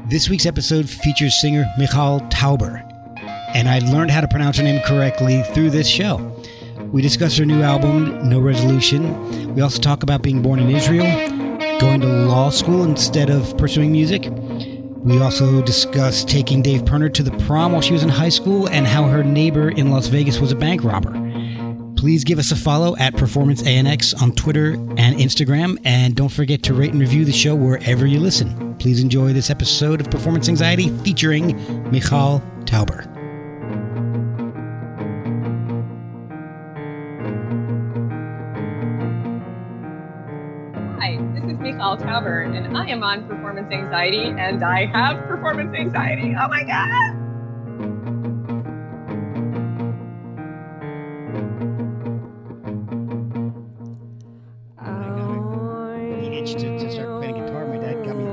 This week's episode features singer Michal Towber, and I learned how to pronounce her name correctly through this show. We discuss her new album, No Resolution. We also talk about being born in Israel, going to law school instead of pursuing music. We also discuss taking Dave Pirner to the prom while she was in high school and how her neighbor in Las Vegas was a bank robber. Please give us a follow at Performance ANX on Twitter and Instagram, and don't forget to rate and review the show wherever you listen. Please enjoy this episode of Performance Anxiety featuring Michal Towber. Hi, this is Michal Towber, and I am on Performance Anxiety, and I have performance anxiety. Oh my God! To start playing guitar, my dad got me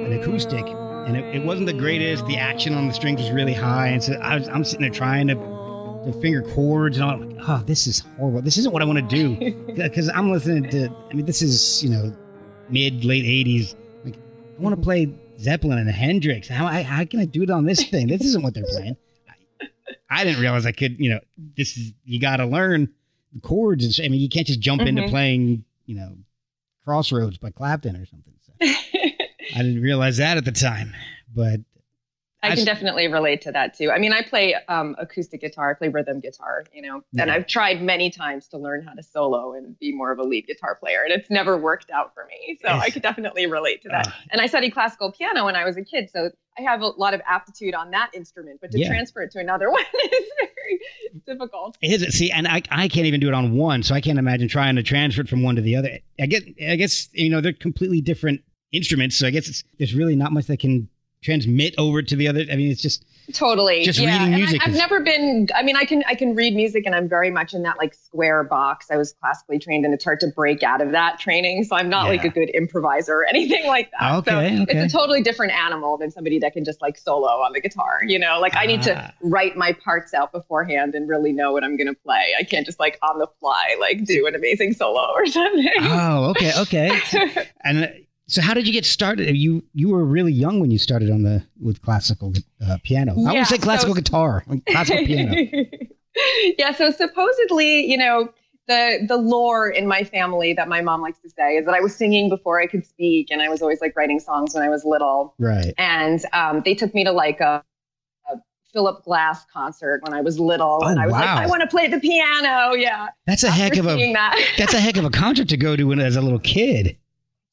an acoustic, and it wasn't the greatest. The action on the strings was really high, and so I'm sitting there trying to finger chords, and I'm like, oh, this is horrible. This isn't what I want to do, because I'm listening to. I mean, this is mid late '80s. Like, I want to play Zeppelin and Hendrix. How can I do it on this thing? This isn't what they're playing. I didn't realize I could. This is, you got to learn the chords, and I mean, you can't just jump into playing. Crossroads by Clapton or something. So I didn't realize that at the time, but I can definitely relate to that too. I mean, I play acoustic guitar, I play rhythm guitar, and I've tried many times to learn how to solo and be more of a lead guitar player, and it's never worked out for me. So I could definitely relate to that. And I studied classical piano when I was a kid, so I have a lot of aptitude on that instrument, but to transfer it to another one is very difficult. It is. See, and I can't even do it on one, so I can't imagine trying to transfer it from one to the other. I guess they're completely different instruments, so I guess there's really not much that can transmit over to the other. I mean, it's just totally just reading music. I've never been. I mean, I can read music, and I'm very much in that like square box. I was classically trained, and it's hard to break out of that training. So I'm not like a good improviser or anything like that. Okay. It's a totally different animal than somebody that can just like solo on the guitar. Like I need to write my parts out beforehand and really know what I'm going to play. I can't just like on the fly like do an amazing solo or something. Oh, okay. And so how did you get started? You were really young when you started with classical piano. I always say classical guitar, like classical piano. Yeah, so supposedly, the lore in my family that my mom likes to say is that I was singing before I could speak, and I was always like writing songs when I was little. Right. And they took me to like a Philip Glass concert when I was little, and I was like, I want to play the piano. Yeah, that's a heck of a concert to go to as a little kid.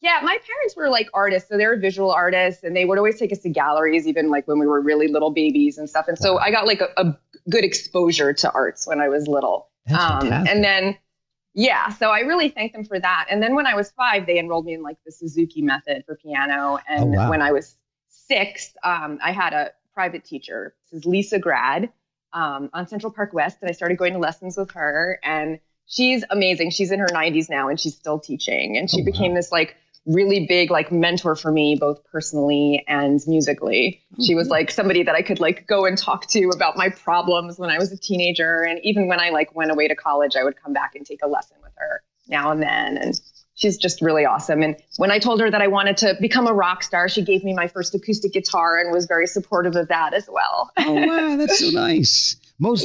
Yeah, my parents were like artists, so they were visual artists, and they would always take us to galleries, even like when we were really little babies and stuff. And so I got like a good exposure to arts when I was little. That's fantastic. And then, so I really thank them for that. And then when I was 5, they enrolled me in like the Suzuki method for piano. And when I was 6, I had a private teacher. This is Lisa Grad on Central Park West, and I started going to lessons with her. And she's amazing. She's in her 90s now, and she's still teaching. And she became this like really big like mentor for me, both personally and musically. She was like somebody that I could like go and talk to about my problems when I was a teenager. And even when I like went away to college, I would come back and take a lesson with her now and then. And she's just really awesome. And when I told her that I wanted to become a rock star, she gave me my first acoustic guitar and was very supportive of that as well. Oh, wow. That's so nice. Most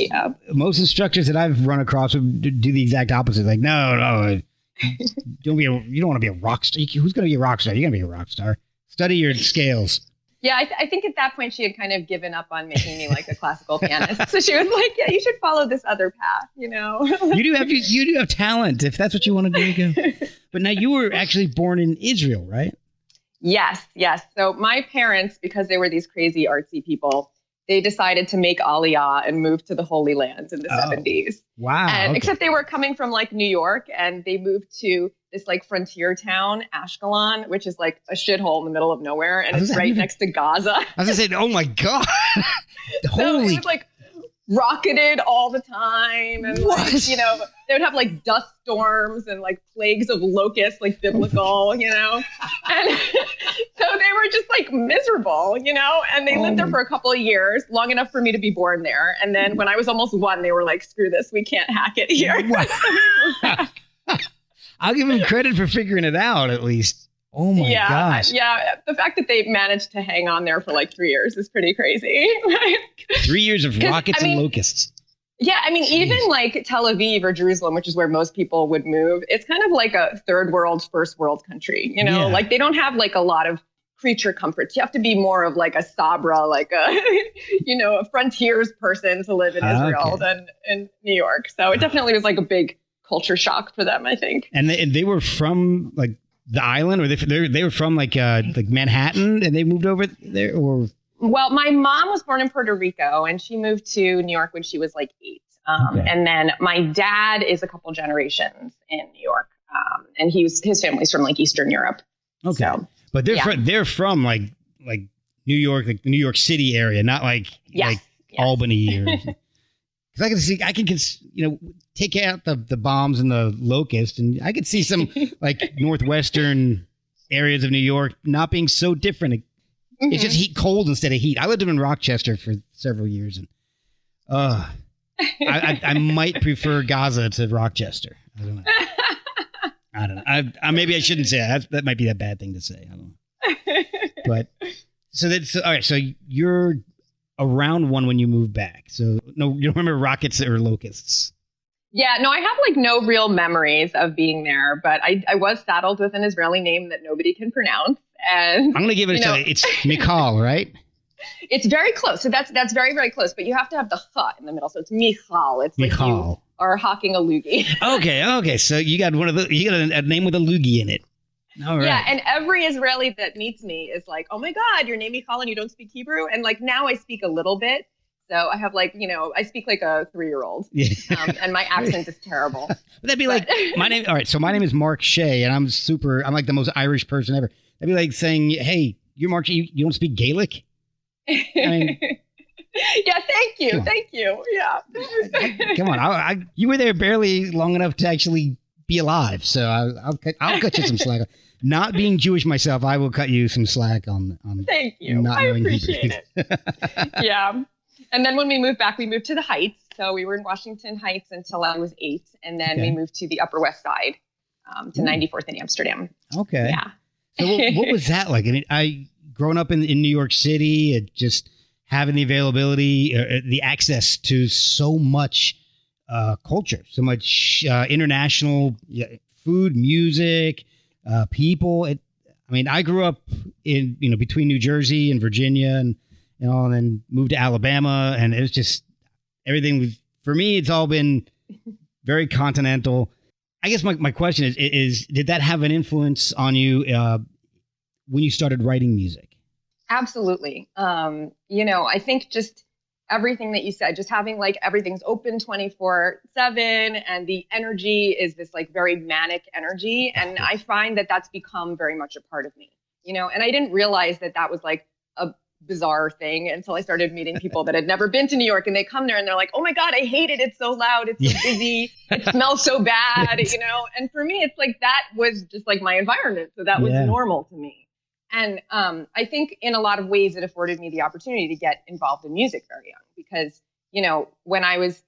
instructors that I've run across would do the exact opposite. Like, no. You don't want to be a rock star. Who's going to be a rock star? You're going to be a rock star. Study your scales. Yeah, I think at that point she had kind of given up on making me like a classical pianist. So she was like, "Yeah, you should follow this other path." You do have talent if that's what you want to do. Go. But now you were actually born in Israel, right? Yes. So my parents, because they were these crazy artsy people, they decided to make Aliyah and move to the Holy Land in the 70s. Wow. And except they were coming from like New York, and they moved to this like frontier town, Askelon, which is like a shithole in the middle of nowhere. And it's right next to Gaza. I was going to say, oh my God. So it was like rocketed all the time. And like, they would have like dust storms and like plagues of locusts, like biblical, And so they were just like miserable, and they lived there for a couple of years, long enough for me to be born there. And then when I was almost 1, they were like, screw this, we can't hack it here. I'll give them credit for figuring it out, at least. Oh my gosh. Yeah. The fact that they managed to hang on there for like 3 years is pretty crazy. 3 years of rockets and locusts. Yeah. I mean, even like Tel Aviv or Jerusalem, which is where most people would move, it's kind of like a third world, first world country, you know, like they don't have like a lot of creature comforts. You have to be more of like a Sabra, like a, you know, a frontiers person to live in Israel than in New York. So it definitely was like a big culture shock for them, I think. And they were from like the island, or they were from like Manhattan, and they moved over there, or? Well, my mom was born in Puerto Rico, and she moved to New York when she was like 8. And then my dad is a couple generations in New York, and his family's from like Eastern Europe. Okay, so, but they're from like New York, like the New York City area, not like Albany or. Because I can you know, take out the bombs and the locusts, and I could see some like northwestern areas of New York not being so different. It's just cold instead of heat. I lived in Rochester for several years, and I might prefer Gaza to Rochester. I don't know. I maybe I shouldn't say that. That might be a bad thing to say. I don't know. But so that's all right. So you're around one when you move back. So no, you don't remember rockets or locusts? Yeah, no, I have like no real memories of being there, but I was saddled with an Israeli name that nobody can pronounce. And I'm going to give it a try. It's Michal, right? It's very close. So that's very, very close. But you have to have the ch in the middle. So it's Michal. It's like you are hawking a loogie. Okay. So you got a name with a loogie in it. All right. Yeah, and every Israeli that meets me is like, "Oh my God, your name Michal and you don't speak Hebrew." And like now I speak a little bit. So I have like, you know, I speak like a 3-year-old, and my accent is terrible. That'd be like my name. All right. So my name is Mark Shea, and I'm like the most Irish person ever. That'd be like saying, "Hey, you're Mark Shea, you don't speak Gaelic?" I mean, yeah. Thank you. Thank you. Yeah. Come on. You were there barely long enough to actually be alive. So I'll cut you some slack. Not being Jewish myself, I will cut you some slack on Thank you. I appreciate it. Yeah. And then when we moved back, we moved to the Heights. So we were in Washington Heights until I was 8. And then we moved to the Upper West Side, to 94th in Amsterdam. Okay. Yeah. So what was that like? I mean, growing up in New York City, just having the availability, the access to so much culture, so much international food, music, people. I mean, I grew up in, between New Jersey and Virginia, and then moved to Alabama, and it was just everything was, for me, it's all been very continental. I guess my question is did that have an influence on you when you started writing music? Absolutely. I think just everything that you said, just having like everything's open 24/7, and the energy is this like very manic energy. And I find that that's become very much a part of me, and I didn't realize that that was like a bizarre thing until I started meeting people that had never been to New York, and they come there and they're like, "Oh my God, I hate it. It's so loud. It's so busy. It smells so bad," and for me, it's like, that was just like my environment. So that was normal to me. And I think in a lot of ways it afforded me the opportunity to get involved in music very young, because, when I was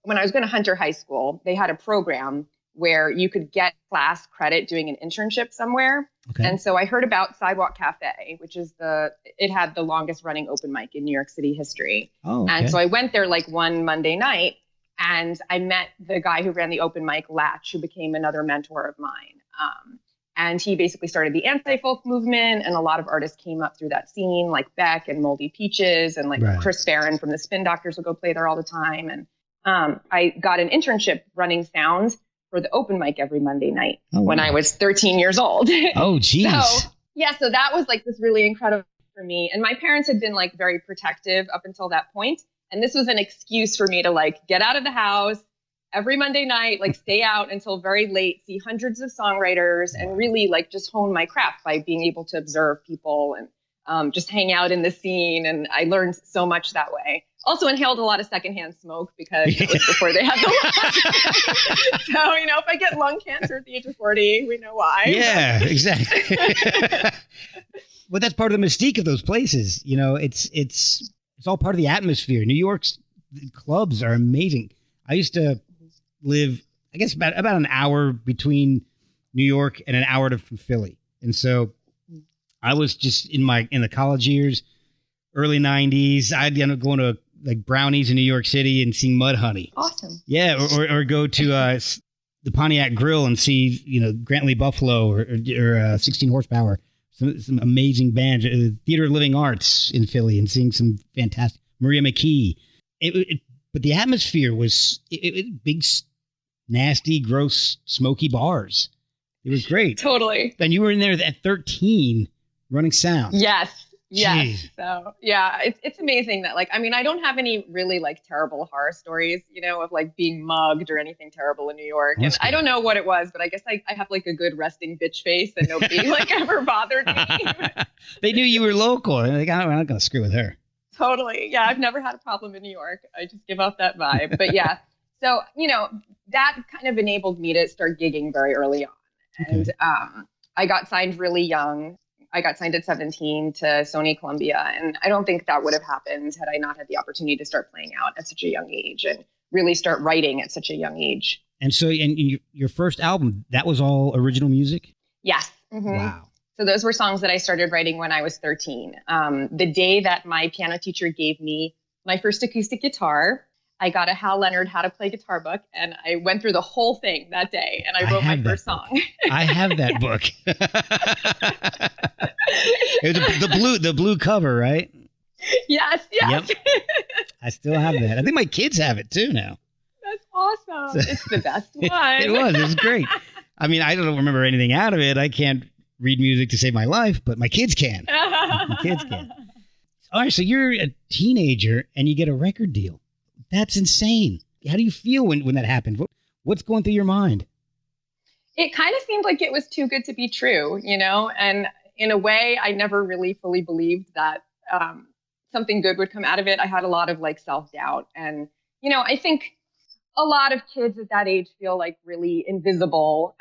going to Hunter High School, they had a program where you could get class credit doing an internship somewhere. Okay. And so I heard about Sidewalk Cafe, which is it had the longest running open mic in New York City history. Oh, okay. And so I went there like one Monday night, and I met the guy who ran the open mic, Latch, who became another mentor of mine. And he basically started the anti-folk movement, and a lot of artists came up through that scene, like Beck and Moldy Peaches, and like Chris Farron from the Spin Doctors would go play there all the time. And I got an internship running sound for the open mic every Monday night when I was 13 years old. Oh, geez. So that was like this really incredible for me. And my parents had been like very protective up until that point. And this was an excuse for me to like get out of the house every Monday night, like stay out until very late, see hundreds of songwriters, and really like just hone my craft by being able to observe people and just hang out in the scene. And I learned so much that way. Also inhaled a lot of secondhand smoke, because it was before they had the law. So, if I get lung cancer at the age of 40, we know why. Yeah, exactly. Well, that's part of the mystique of those places. It's all part of the atmosphere. New York's clubs are amazing. I used to live, I guess, about an hour between New York and an hour from Philly. And so I was just in the college years, early 90s. I'd end up going to like Brownies in New York City and seeing Mudhoney. Awesome. Yeah, or go to the Pontiac Grill and see, Grantley Buffalo or 16 Horsepower. Some amazing bands. Theater of Living Arts in Philly and seeing some fantastic Maria McKee. But the atmosphere was big, nasty, gross, smoky bars. It was great. Totally. And you were in there at 13 running sound. Yes. Yes. Jeez. So yeah, it's amazing that I don't have any really terrible horror stories, of being mugged or anything terrible in New York. And I don't know what it was, but I guess I have a good resting bitch face and nobody ever bothered me. They knew you were local. I'm not going to screw with her. Totally. Yeah. I've never had a problem in New York. I just give off that vibe. But yeah. So, that kind of enabled me to start gigging very early on. Okay. And I got signed really young. I got signed at 17 to Sony Columbia, and I don't think that would have happened had I not had the opportunity to start playing out at such a young age and really start writing at such a young age. And so in your first album, that was all original music? Yes. Mm-hmm. Wow. So those were songs that I started writing when I was 13. The day that my piano teacher gave me my first acoustic guitar, I got a Hal Leonard How to Play Guitar book, and I went through the whole thing that day, and I wrote my first song. I have that book. It was the blue cover, right? Yes. Yep. I still have that. I think my kids have it too now. That's awesome. It's the best one. It was great. I mean, I don't remember anything out of it. I can't read music to save my life, but my kids can. My kids can. All right, so you're a teenager and you get a record deal. That's insane. How do you feel when that happened? What's going through your mind? It kind of seemed like it was too good to be true, and in a way, I never really fully believed that something good would come out of it. I had a lot of self-doubt. And, I think a lot of kids at that age feel really invisible.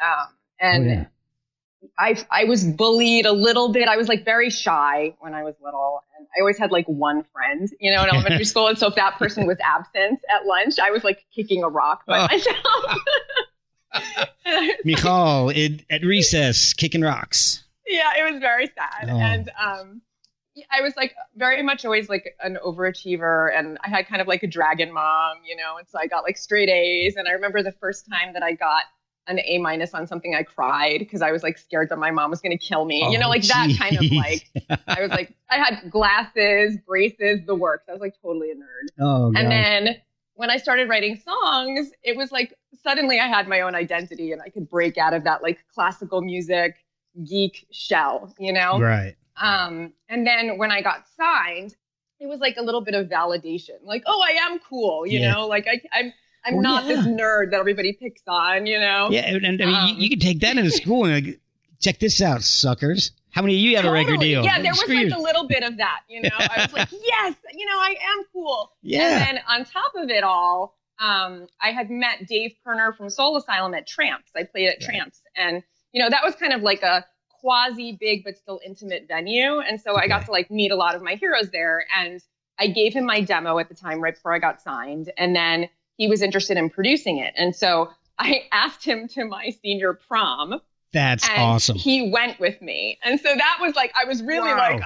I was bullied a little bit. I was very shy when I was little. And I always had one friend, in elementary school. And so if that person was absent at lunch, I was kicking a rock by myself. Michal at recess, kicking rocks. Yeah, it was very sad. Oh. And I was very much always an overachiever, and I had kind of a dragon mom, and so I got straight A's. And I remember the first time that I got an A- on something, I cried because I was scared that my mom was going to kill me. That kind of I was I had glasses, braces, the works. I was totally a nerd. Oh, and then when I started writing songs, it was suddenly I had my own identity and I could break out of that classical music geek shell, Right. And then when I got signed, it was a little bit of validation, oh, I am cool, I'm not this nerd that everybody picks on, Yeah, and I mean, you can take that into school and check this out, suckers. How many of you have a record deal? Yeah, there was a little bit of that, I was yes, I am cool. Yeah. And then on top of it all, I had met Dave Pirner from Soul Asylum at Tramps. I played at Tramps, and that was kind of a quasi big but still intimate venue. And so I got to meet a lot of my heroes there. And I gave him my demo at the time right before I got signed. And then he was interested in producing it. And so I asked him to my senior prom. That's awesome. He went with me. And so that was I was really I am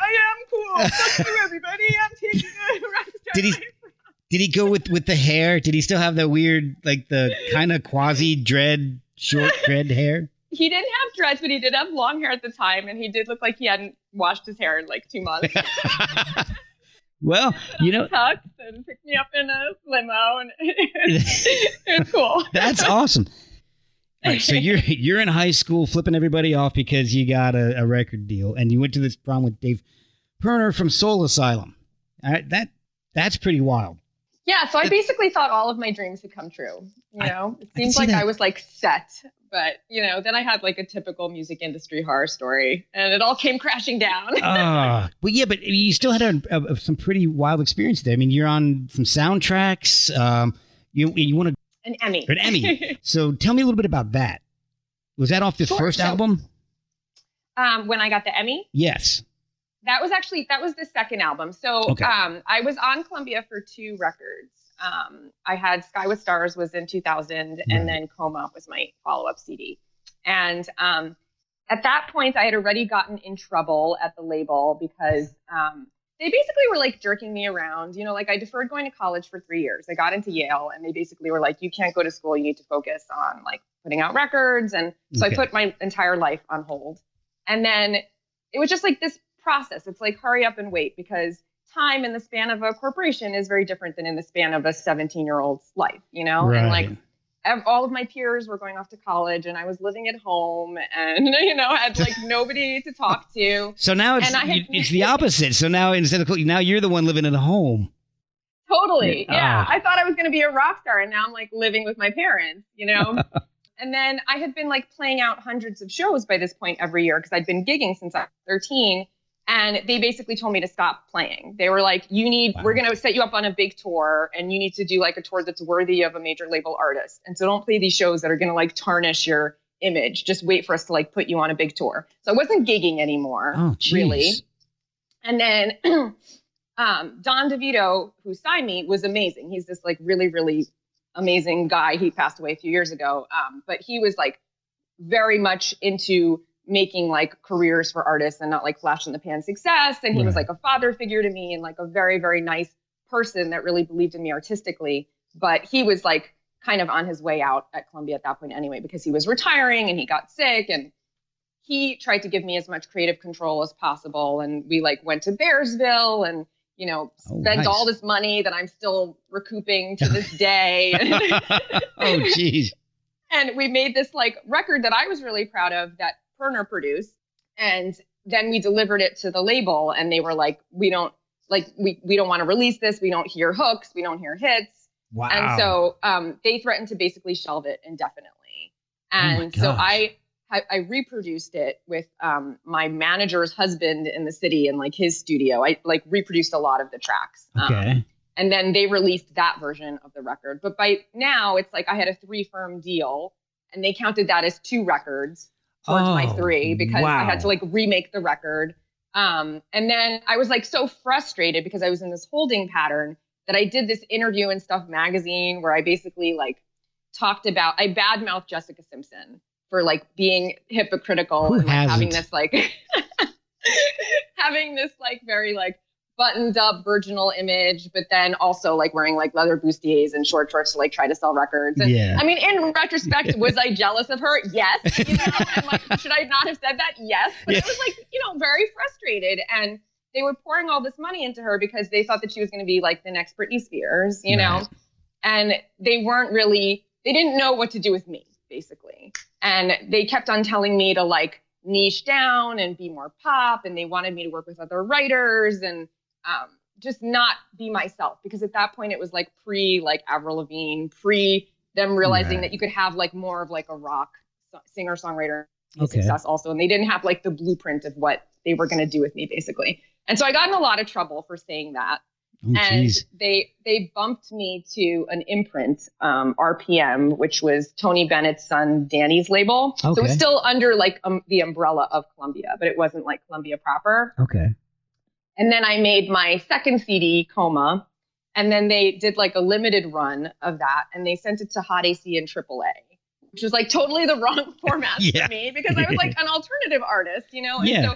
cool. Fuck you, everybody. I'm taking a rock star. Did he go with the hair? Did he still have the weird, the kind of quasi short dread hair? He didn't have dreads, but he did have long hair at the time. And he did look like he hadn't washed his hair in 2 months. Well, tucked and picked me up in a limo, and it was cool. That's awesome. All right, so you're in high school flipping everybody off because you got a record deal, and you went to this prom with Dave Pirner from Soul Asylum. All right, that's pretty wild. Yeah, so I basically thought all of my dreams had come true. It seems like I was set, but then I had a typical music industry horror story, and it all came crashing down. Well, yeah, but you still had some pretty wild experience there. I mean, you're on some soundtracks. You won an Emmy. An Emmy. So tell me a little bit about that. Was that off the first album? When I got the Emmy? Yes. That was the second album. So okay. I was on Columbia for 2 records. I had Sky with Stars was in 2000, and then Coma was my follow-up CD. And at that point, I had already gotten in trouble at the label because they basically were like jerking me around. You know, like I deferred going to college for 3 years. I got into Yale and they basically were like, you can't go to school. You need to focus on like putting out records. And so I put my entire life on hold. And then it was just like this process. It's like, hurry up and wait, because time in the span of a corporation is very different than in the span of a 17-year-old's life, you know? Right. And like all of my peers were going off to college and I was living at home and, you know, had like nobody to talk to. So now it's the opposite. So now now you're the one living at home. Totally. Yeah. I thought I was going to be a rock star and now I'm like living with my parents, you know? And then I had been like playing out hundreds of shows by this point every year because I'd been gigging since I was 13. And they basically told me to stop playing. They were like, we're going to set you up on a big tour and you need to do like a tour that's worthy of a major label artist. And so don't play these shows that are going to like tarnish your image. Just wait for us to like put you on a big tour. So I wasn't gigging anymore, really. And then Don DeVito, who signed me, was amazing. He's this like really, really amazing guy. He passed away a few years ago. But he was like very much into making like careers for artists and not like flash in the pan success. And he was like a father figure to me and like a very, very nice person that really believed in me artistically. But he was like kind of on his way out at Columbia at that point anyway, because he was retiring and he got sick and he tried to give me as much creative control as possible. And we like went to Bearsville and, you know, spent all this money that I'm still recouping to this day. Oh, geez. And we made this like record that I was really proud of that Pirner produced. And then we delivered it to the label and they were like, we don't want to release this. We don't hear hooks. We don't hear hits. Wow. And so they threatened to basically shelve it indefinitely. And so I reproduced it with my manager's husband in the city in like his studio. I like reproduced a lot of the tracks. Okay. And then they released that version of the record. But by now it's like I had a 3-firm deal and they counted that as 2 records towards my 3 because I had to like remake the record. And then I was like so frustrated because I was in this holding pattern that I did this interview in Stuff Magazine where I basically like talked about, I badmouthed Jessica Simpson for like being hypocritical and like, having this like, having this like very like buttoned up virginal image, but then also like wearing like leather bustiers and short shorts to like try to sell records. And I mean, in retrospect, was I jealous of her? Yes. You know, and like, should I not have said that? Yes. But it was like, you know, very frustrated. And they were pouring all this money into her because they thought that she was going to be like the next Britney Spears, you know, and they didn't know what to do with me, basically. And they kept on telling me to like niche down and be more pop. And they wanted me to work with other writers and, just not be myself, because at that point it was like pre like Avril Lavigne, pre them realizing that you could have like more of like a rock singer songwriter success also, and they didn't have like the blueprint of what they were going to do with me basically. And so I got in a lot of trouble for saying that. And they bumped me to an imprint, RPM, which was Tony Bennett's son Danny's label. So it was still under like the umbrella of Columbia, but it wasn't like Columbia proper. And then I made my second CD, Coma, and then they did like a limited run of that, and they sent it to Hot AC and AAA, which was like totally the wrong format for me because I was like an alternative artist, you know? And so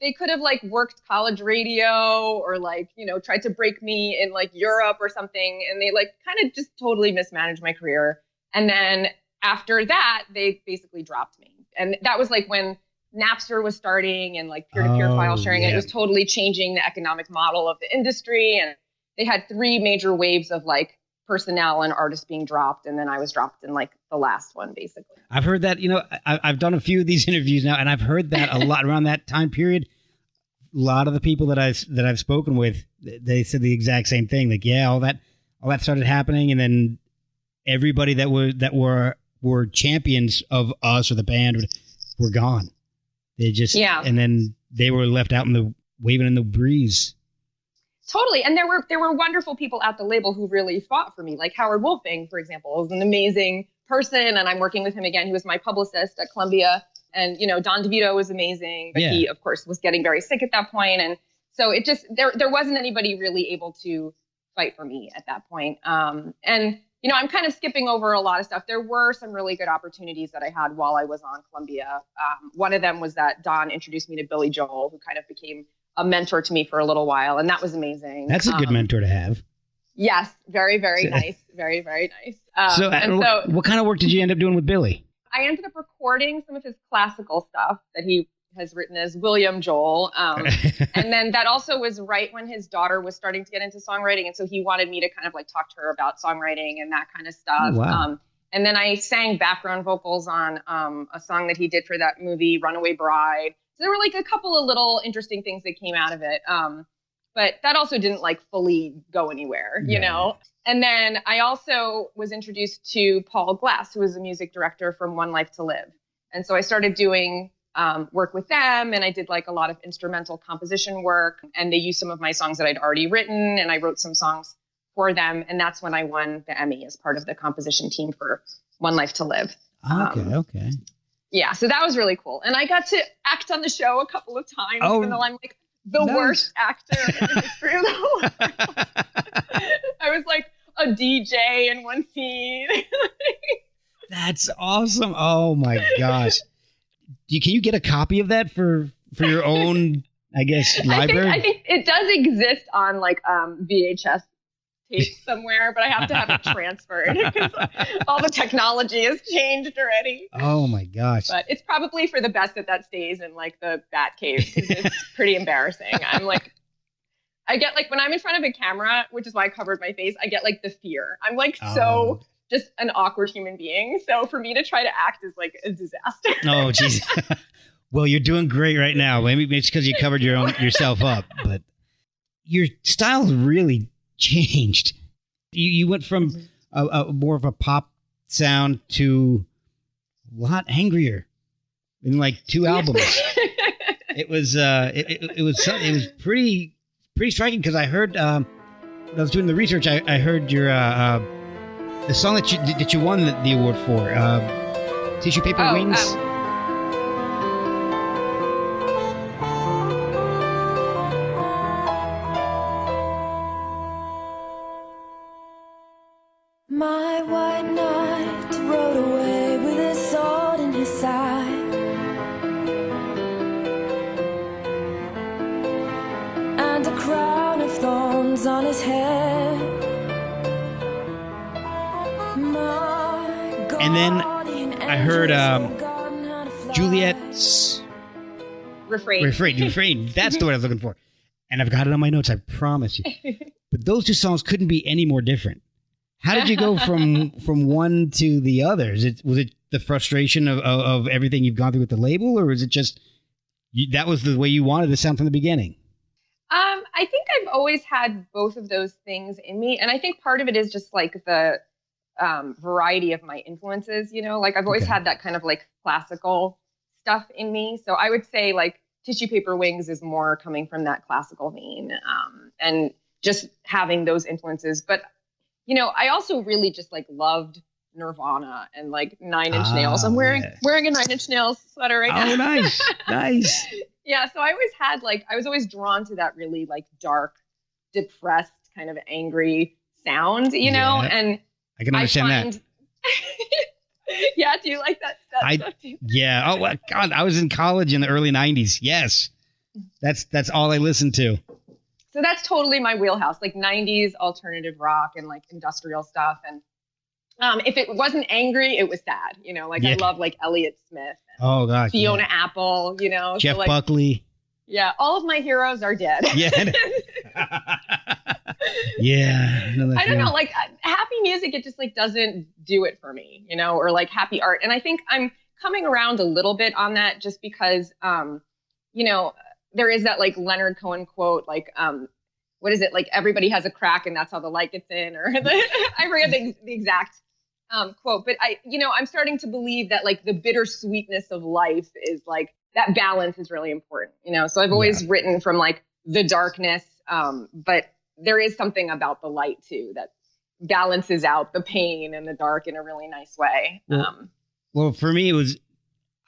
they could have like worked college radio or like, you know, tried to break me in like Europe or something. And they like kind of just totally mismanaged my career. And then after that, they basically dropped me. And that was like when Napster was starting and like peer-to-peer file sharing. And it was totally changing the economic model of the industry. And they had 3 major waves of like personnel and artists being dropped. And then I was dropped in like the last one, basically. I've heard that, you know, I've done a few of these interviews now, and I've heard that a lot around that time period. A lot of the people that I've spoken with, they said the exact same thing. Like, all that started happening. And then everybody that were champions of us or the band were gone. They just, and then they were left out waving in the breeze. Totally. And there were wonderful people at the label who really fought for me. Like Howard Wolfing, for example, was an amazing person. And I'm working with him again. He was my publicist at Columbia. And, you know, Don DeVito was amazing. But he, of course, was getting very sick at that point. And so it just, there wasn't anybody really able to fight for me at that point. And I'm kind of skipping over a lot of stuff. There were some really good opportunities that I had while I was on Columbia. One of them was that Don introduced me to Billy Joel, who kind of became a mentor to me for a little while. And that was amazing. That's a good mentor to have. Yes. Very, very nice. Very, very nice. So what kind of work did you end up doing with Billy? I ended up recording some of his classical stuff that he has written as William Joel. And then that also was right when his daughter was starting to get into songwriting. And so he wanted me to kind of like talk to her about songwriting and that kind of stuff. Oh, wow. And then I sang background vocals on a song that he did for that movie, Runaway Bride. So there were like a couple of little interesting things that came out of it. But that also didn't like fully go anywhere, you know? And then I also was introduced to Paul Glass, who was a music director from One Life to Live. And so I started doing work with them, and I did like a lot of instrumental composition work, and they used some of my songs that I'd already written, and I wrote some songs for them. And that's when I won the Emmy as part of the composition team for One Life to Live. Okay. Yeah, so that was really cool. And I got to act on the show a couple of times, even though I'm like the worst actor in the history of the world. I was like a DJ in one scene. That's awesome. Oh my gosh. Can you get a copy of that for your own, I guess, library? I think it does exist on like VHS tape somewhere, but I have to have it transferred because all the technology has changed already. Oh my gosh. But it's probably for the best that stays in like the Batcave because it's pretty embarrassing. I get like when I'm in front of a camera, which is why I covered my face, I get like the fear. I'm like so just an awkward human being. So for me to try to act is like a disaster. Oh, geez. Well, you're doing great right now. Maybe it's because you covered yourself up, but your style's really changed. You went from a more of a pop sound to a lot angrier in like 2 albums. It was pretty striking because I heard when I was doing the research, I heard your the song that you won the award for, Tissue Paper Wings. My white knight rode away with his sword in his side, and a crown of thorns on his head. And then I heard Juliet's Refrain. That's the word I was looking for. And I've got it on my notes, I promise you. But those 2 songs couldn't be any more different. How did you go from one to the other? Was it the frustration of everything you've gone through with the label, or is it just that was the way you wanted to sound from the beginning? I think I've always had both of those things in me. And I think part of it is just like the variety of my influences, like I've always had that kind of like classical stuff in me. So I would say like Tissue Paper Wings is more coming from that classical vein, and just having those influences. But, I also really just like loved Nirvana and like Nine Inch Nails. I'm wearing a Nine Inch Nails sweater right now. Oh, nice. Nice. Yeah. So I was always drawn to that really like dark, depressed, kind of angry sound, and I can understand that. Yeah, do you like that stuff too? Yeah. Oh God, I was in college in the early '90s. Yes, that's all I listened to. So that's totally my wheelhouse, like '90s alternative rock and like industrial stuff. And if it wasn't angry, it was sad. I love like Elliott Smith. Oh gosh, Fiona Apple. Jeff so, like, Buckley. Yeah, all of my heroes are dead. Yeah. Yeah. I don't know, like happy music, it just like doesn't do it for me, or like happy art. And I think I'm coming around a little bit on that just because, there is that like Leonard Cohen quote, like, what is it? Like everybody has a crack and that's how the light gets in, or I forget the exact quote, but I'm starting to believe that like the bittersweetness of life is like that balance is really important, so I've always written from like the darkness, but there is something about the light too that balances out the pain and the dark in a really nice way. Well, for me, it was,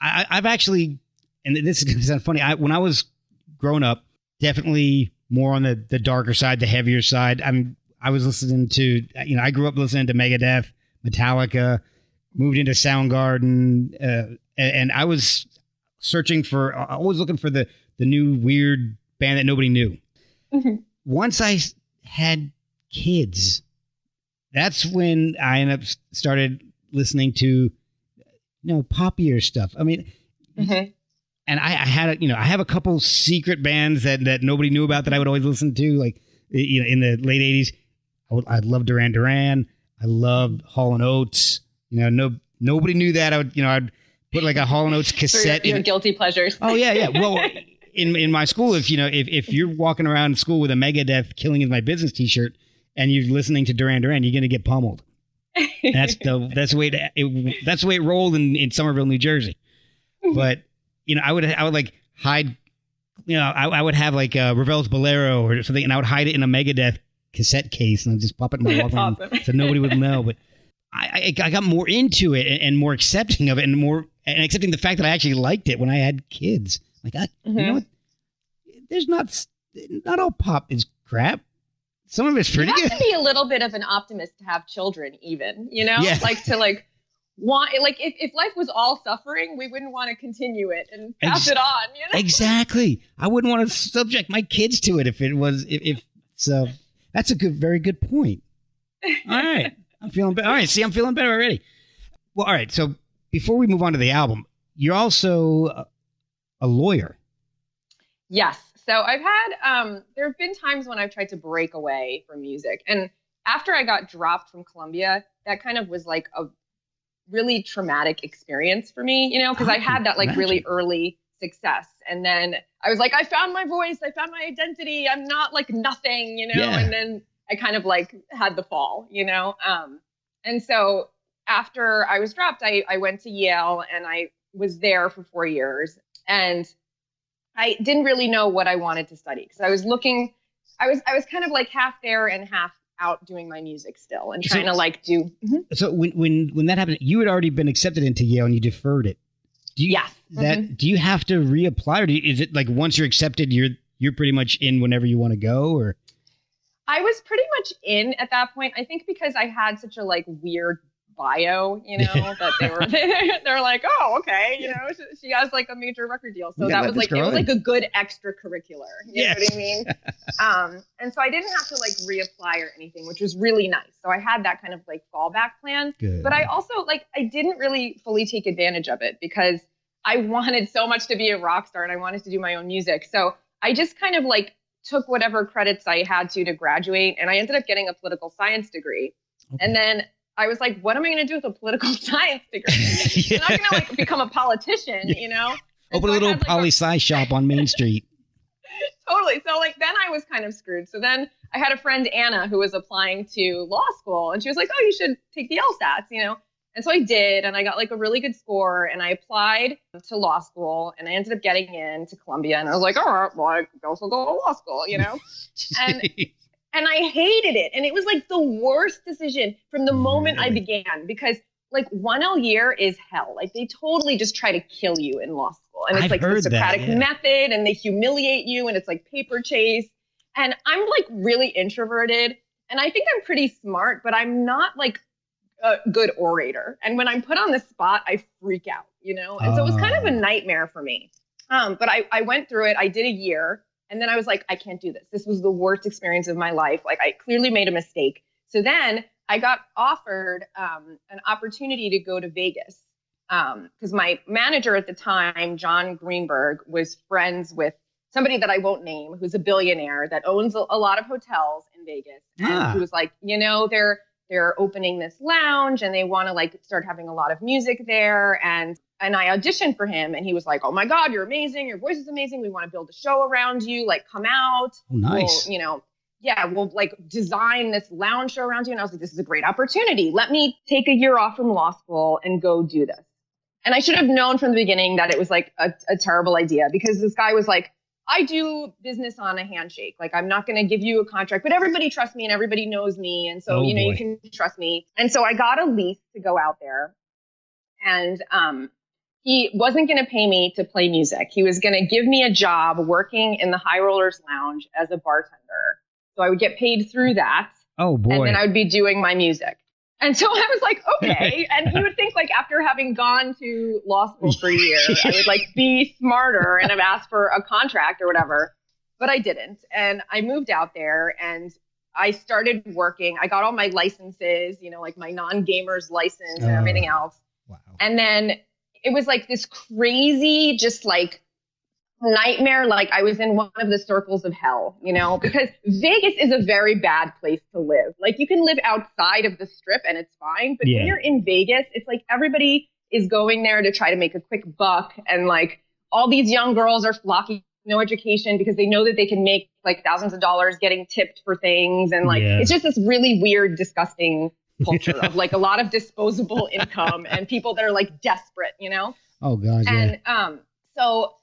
I've actually, and this is going to sound funny, when I was growing up, definitely more on the darker side, the heavier side. I was listening to, I grew up listening to Megadeth, Metallica, moved into Soundgarden, and I was always looking for the new weird band that nobody knew. Mm-hmm. Once I had kids, that's when I started listening to, poppier stuff. I mean, mm-hmm. And I have a couple secret bands that nobody knew about that I would always listen to, like, in the late 80s. I loved Duran Duran. I loved Hall & Oates. Nobody knew that. I'd put like a Hall & Oates cassette. Your guilty pleasures. Oh yeah. Well, in my school, if you're walking around school with a Megadeth "Killing Is My Business" t-shirt and you're listening to Duran Duran, you're gonna get pummeled. That's the way it rolled in Somerville, New Jersey. But I would like hide. I would have like Ravel's Bolero or something, and I would hide it in a Megadeth cassette case and I'd just pop it in my walk around so nobody would know. But I got more into it and more accepting of it and accepting the fact that I actually liked it when I had kids. Like, you know what? There's not all pop is crap. Some of it's pretty good. You have to be a little bit of an optimist to have children, even, Yeah. If life was all suffering, we wouldn't want to continue it and pass it on, Exactly. I wouldn't want to subject my kids to it if so. That's a very good point. All right. I'm feeling better. All right. See, I'm feeling better already. Well, all right. So before we move on to the album, you're also a lawyer. Yes. So I've had, there have been times when I've tried to break away from music. And after I got dropped from Columbia, that kind of was like a really traumatic experience for me, because I had that really early success. And then I was like, I found my voice. I found my identity. I'm not like nothing, Yeah. And then I kind of like had the fall, And so after I was dropped, I went to Yale and I was there for 4 years. And I didn't really know what I wanted to study because I was kind of like half there and half out doing my music still and trying to do. Mm-hmm. So when that happened, you had already been accepted into Yale and you deferred it. Yes. Do you have to reapply, or is it like once you're accepted, you're pretty much in whenever you want to go? Or I was pretty much in at that point. I think because I had such a weird bio, that they were like, oh, okay, she has like a major record deal, so that was like it was like a good extracurricular. You know what I mean? And so I didn't have to reapply or anything, which was really nice. So I had that kind of fallback plan. Good. But I also I didn't really fully take advantage of it because I wanted so much to be a rock star and I wanted to do my own music. So I just kind of took whatever credits I had to graduate, and I ended up getting a political science degree. Okay. And then I was like, what am I going to do with a political science degree? Yeah. I'm not going to become a politician, Open a little poli-sci shop on Main Street. Totally. So then I was kind of screwed. So then I had a friend, Anna, who was applying to law school, and she was like, oh, you should take the LSATs, And so I did, and I got a really good score, and I applied to law school, and I ended up getting into Columbia, and I was like, all right, well, I guess I'll go to law school, And I hated it. And it was the worst decision from the moment I began, because 1L year is hell. They totally just try to kill you in law school. And it's the Socratic method, and they humiliate you, and it's paper chase. And I'm really introverted, and I think I'm pretty smart, but I'm not a good orator. And when I'm put on the spot, I freak out, And so it was kind of a nightmare for me. But I went through it. I did a year. And then I was like, I can't do this. This was the worst experience of my life. I clearly made a mistake. So then I got offered an opportunity to go to Vegas because my manager at the time, John Greenberg, was friends with somebody that I won't name, who's a billionaire that owns a lot of hotels in Vegas. And he was like, they're opening this lounge and they want to start having a lot of music there. And I auditioned for him, and he was like, oh my God, you're amazing. Your voice is amazing. We want to build a show around you. Come out. Oh, nice. We'll design this lounge show around you. And I was like, this is a great opportunity. Let me take a year off from law school and go do this. And I should have known from the beginning that it was a terrible idea, because this guy was like, I do business on a handshake. I'm not going to give you a contract, but everybody trusts me and everybody knows me. And so, you can trust me. And so I got a lease to go out there, and, he wasn't going to pay me to play music. He was going to give me a job working in the High Rollers Lounge as a bartender. So I would get paid through that. Oh, boy. And then I would be doing my music. And so I was like, okay. And you would think like after having gone to law school for a year, I would like be smarter and have asked for a contract or whatever. But I didn't. And I moved out there and I started working. I got all my licenses, like my non-gamers license and everything else. Wow. And then it was like this crazy, just like nightmare. Like I was in one of the circles of hell, because Vegas is a very bad place to live. Like you can live outside of the strip and it's fine. But when you're in Vegas, it's like everybody is going there to try to make a quick buck. And like all these young girls are flocking, no education, because they know that they can make like thousands of dollars getting tipped for things. And like, it's just this really weird, disgusting culture of like a lot of disposable income and people that are like desperate, Oh God. And, so,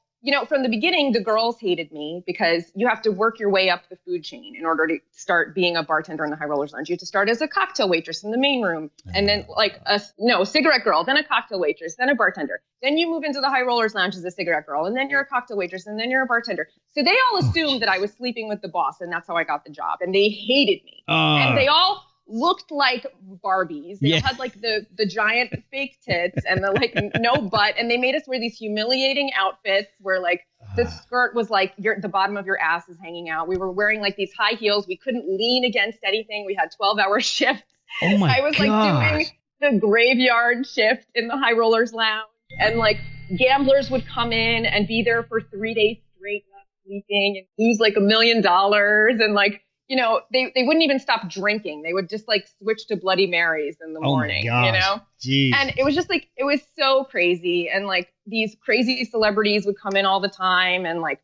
from the beginning, the girls hated me because you have to work your way up the food chain in order to start being a bartender in the High Rollers Lounge. You have to start as a cocktail waitress in the main room, and then like a cigarette girl, then a cocktail waitress, then a bartender. Then you move into the High Rollers Lounge as a cigarette girl, and then you're a cocktail waitress, and then you're a bartender. So they all assumed that I was sleeping with the boss, and that's how I got the job. And they hated me. And they all looked like Barbies. They had like the giant fake tits and the like no butt, and they made us wear these humiliating outfits where like the skirt was like the bottom of your ass is hanging out. We were wearing like these high heels. We couldn't lean against anything. We had 12-hour shifts. Oh my I was like doing the graveyard shift in the High Rollers Lounge, and like gamblers would come in and be there for 3 days straight, not sleeping, and lose like $1 million, and like they wouldn't even stop drinking. They would just like switch to Bloody Marys in the morning, Jeez. And it was just like, it was so crazy. And like these crazy celebrities would come in all the time. And like,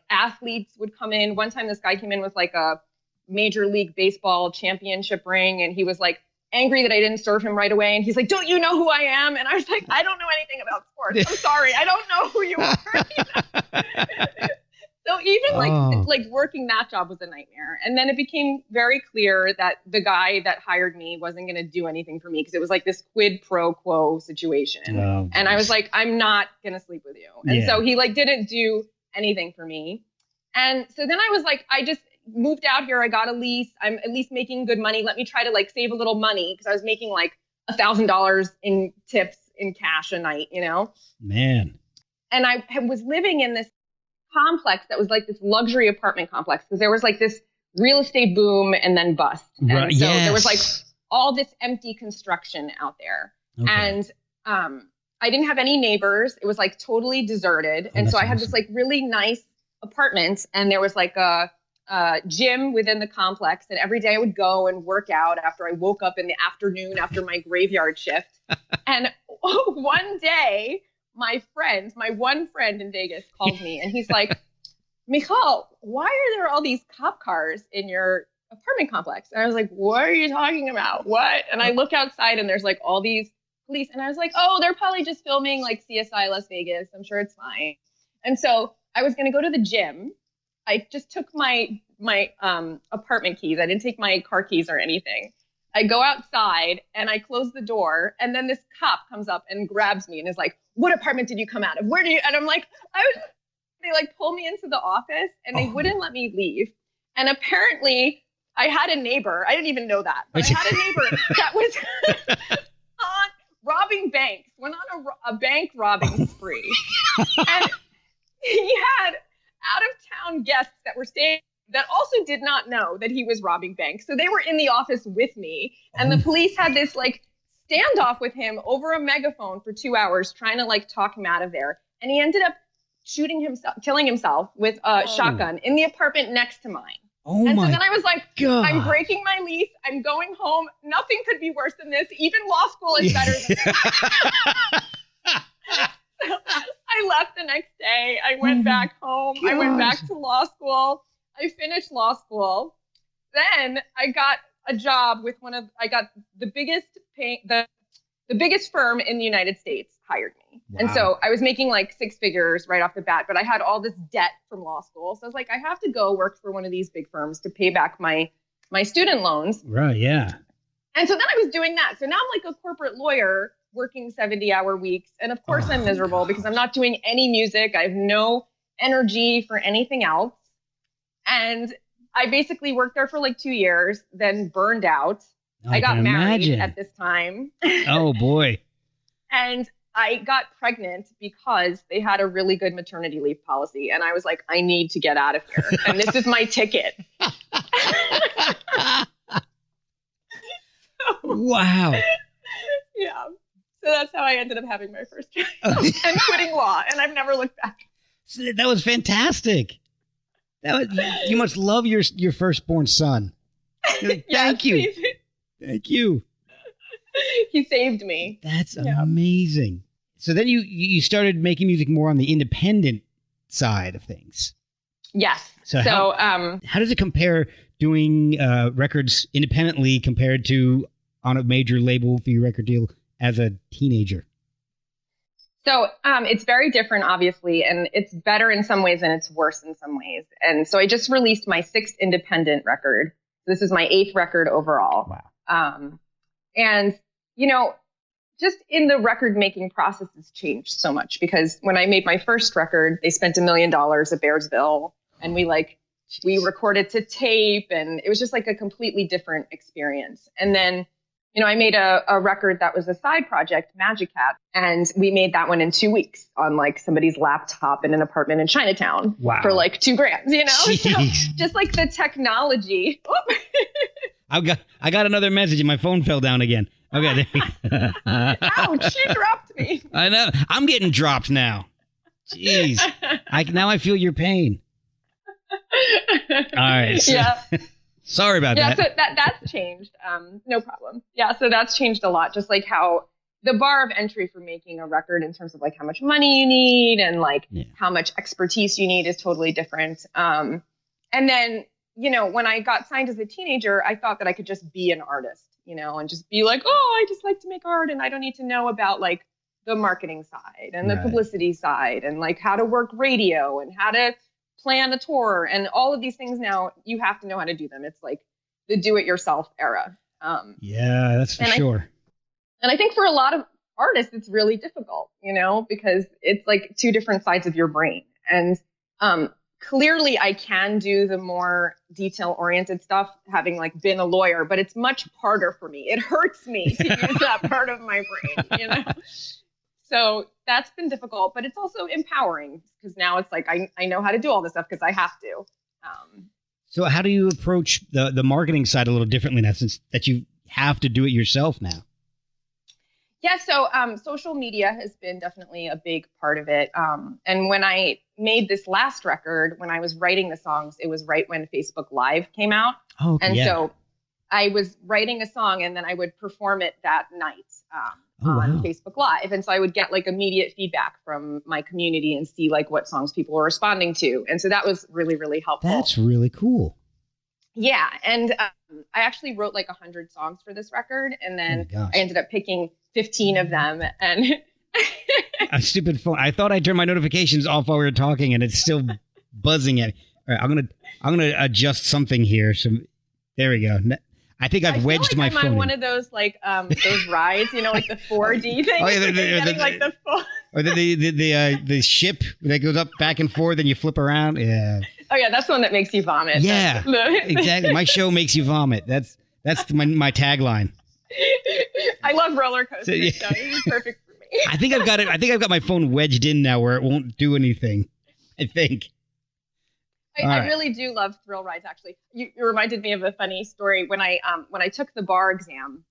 athletes would come in. One time this guy came in with like a Major League Baseball championship ring. And he was like angry that I didn't serve him right away. And he's like, don't you know who I am? And I was like, I don't know anything about sports. I'm sorry. I don't know who you are. So even like working that job was a nightmare. And then it became very clear that the guy that hired me wasn't going to do anything for me because it was like this quid pro quo situation. Oh, and I was like, I'm not going to sleep with you. And so he like didn't do anything for me. And so then I was like, I just moved out here. I got a lease. I'm at least making good money. Let me try to like save a little money because I was making like $1,000 in tips in cash a night, Man. And I was living in this complex that was like this luxury apartment complex because there was like this real estate boom and then bust. And so there was like all this empty construction out there. Okay. And I didn't have any neighbors. It was like totally deserted. And so I had this like really nice apartment, and there was like a gym within the complex. And every day I would go and work out after I woke up in the afternoon after my graveyard shift. And one day, my one friend in Vegas called me and he's like, Michal, why are there all these cop cars in your apartment complex? And I was like, what are you talking about? What? And I look outside and there's like all these police. And I was like, oh, they're probably just filming like CSI Las Vegas. I'm sure it's fine. And so I was going to go to the gym. I just took my apartment keys. I didn't take my car keys or anything. I go outside and I close the door, and then this cop comes up and grabs me and is like, what apartment did you come out of? Where do you? And I'm like, they like pull me into the office and they wouldn't let me leave. And apparently I had a neighbor. I didn't even know that, but I had a neighbor that was on robbing banks, went on a bank robbing spree. And he had out of town guests that were staying that also did not know that he was robbing banks. So they were in the office with me, and the police had this like standoff with him over a megaphone for 2 hours trying to like talk him out of there. And he ended up killing himself with a shotgun in the apartment next to mine. Oh and my so then I was like, God. I'm breaking my lease. I'm going home. Nothing could be worse than this. Even law school is better than this. I left the next day. I went back home. Gosh. I went back to law school. I finished law school. Then I got a job with the biggest firm in the United States hired me. Wow. And so I was making like 6 figures right off the bat, but I had all this debt from law school. So I was like, I have to go work for one of these big firms to pay back my student loans. Right. Yeah. And so then I was doing that. So now I'm like a corporate lawyer working 70-hour weeks. And of course I'm miserable because I'm not doing any music. I have no energy for anything else. And I basically worked there for like 2 years, then burned out. I got married at this time. Oh, boy. And I got pregnant because they had a really good maternity leave policy. And I was like, I need to get out of here. And this is my ticket. Wow. Yeah. So that's how I ended up having my first child and quitting law. And I've never looked back. So that was fantastic. You must love your firstborn son. Like, thank you. Thank you. He saved me. That's amazing. So then you started making music more on the independent side of things. Yes. So how does it compare doing records independently compared to on a major label for your record deal as a teenager? So it's very different, obviously, and it's better in some ways and it's worse in some ways. And so I just released my 6th independent record. This is my 8th record overall. Wow. And, you know, just in the record making process has changed so much because when I made my first record, they spent $1 million at Bearsville and we recorded to tape and it was just like a completely different experience. And then, you know, I made a record that was a side project, Magic Cat, and we made that one in 2 weeks on like somebody's laptop in an apartment in Chinatown for like $2,000, you know? Jeez. So just like the technology. I got another message and my phone fell down again. Okay. Ouch, she dropped me. I know. I'm getting dropped now. Jeez. Now I feel your pain. All right. So, yeah. Sorry about that. Yeah, so that's changed. No problem. Yeah, so that's changed a lot. Just like how the bar of entry for making a record in terms of like how much money you need and like how much expertise you need is totally different. And then, you know, when I got signed as a teenager, I thought that I could just be an artist, you know, and just be like, oh, I just like to make art and I don't need to know about like the marketing side and the publicity side and like how to work radio and how to plan a tour and all of these things. Now you have to know how to do them. It's like the do-it-yourself era. Yeah, that's for sure. And I think for a lot of artists, it's really difficult, you know, because it's like 2 different sides of your brain. And clearly I can do the more detail-oriented stuff, having like been a lawyer, but it's much harder for me. It hurts me to use that part of my brain, you know? So that's been difficult, but it's also empowering because now it's like I know how to do all this stuff because I have to. So how do you approach the marketing side a little differently now since that you have to do it yourself now? Yeah, so social media has been definitely a big part of it. And when I made this last record, when I was writing the songs, it was right when Facebook Live came out. Oh, okay, and so I was writing a song and then I would perform it that night on Facebook Live. And so I would get like immediate feedback from my community and see like what songs people were responding to. And so that was really, really helpful. That's really cool. Yeah. And I actually wrote like 100 songs for this record. And then I ended up picking 15 of them. And a stupid phone. I thought I turned my notifications off while we were talking and it's still buzzing at me. All right, I'm gonna adjust something here. So there we go. I think I've wedged my phone. I'm on one of those like those rides, you know, like the 4D thing. Oh yeah, the ship that goes up back and forth, and you flip around. Yeah. Oh yeah, that's the one that makes you vomit. Yeah, exactly. My show makes you vomit. That's my tagline. I love roller coasters, so it's perfect for me. I think I've got it. I think I've got my phone wedged in now where it won't do anything. I think. I really do love thrill rides, actually. You reminded me of a funny story. When I took the bar exam,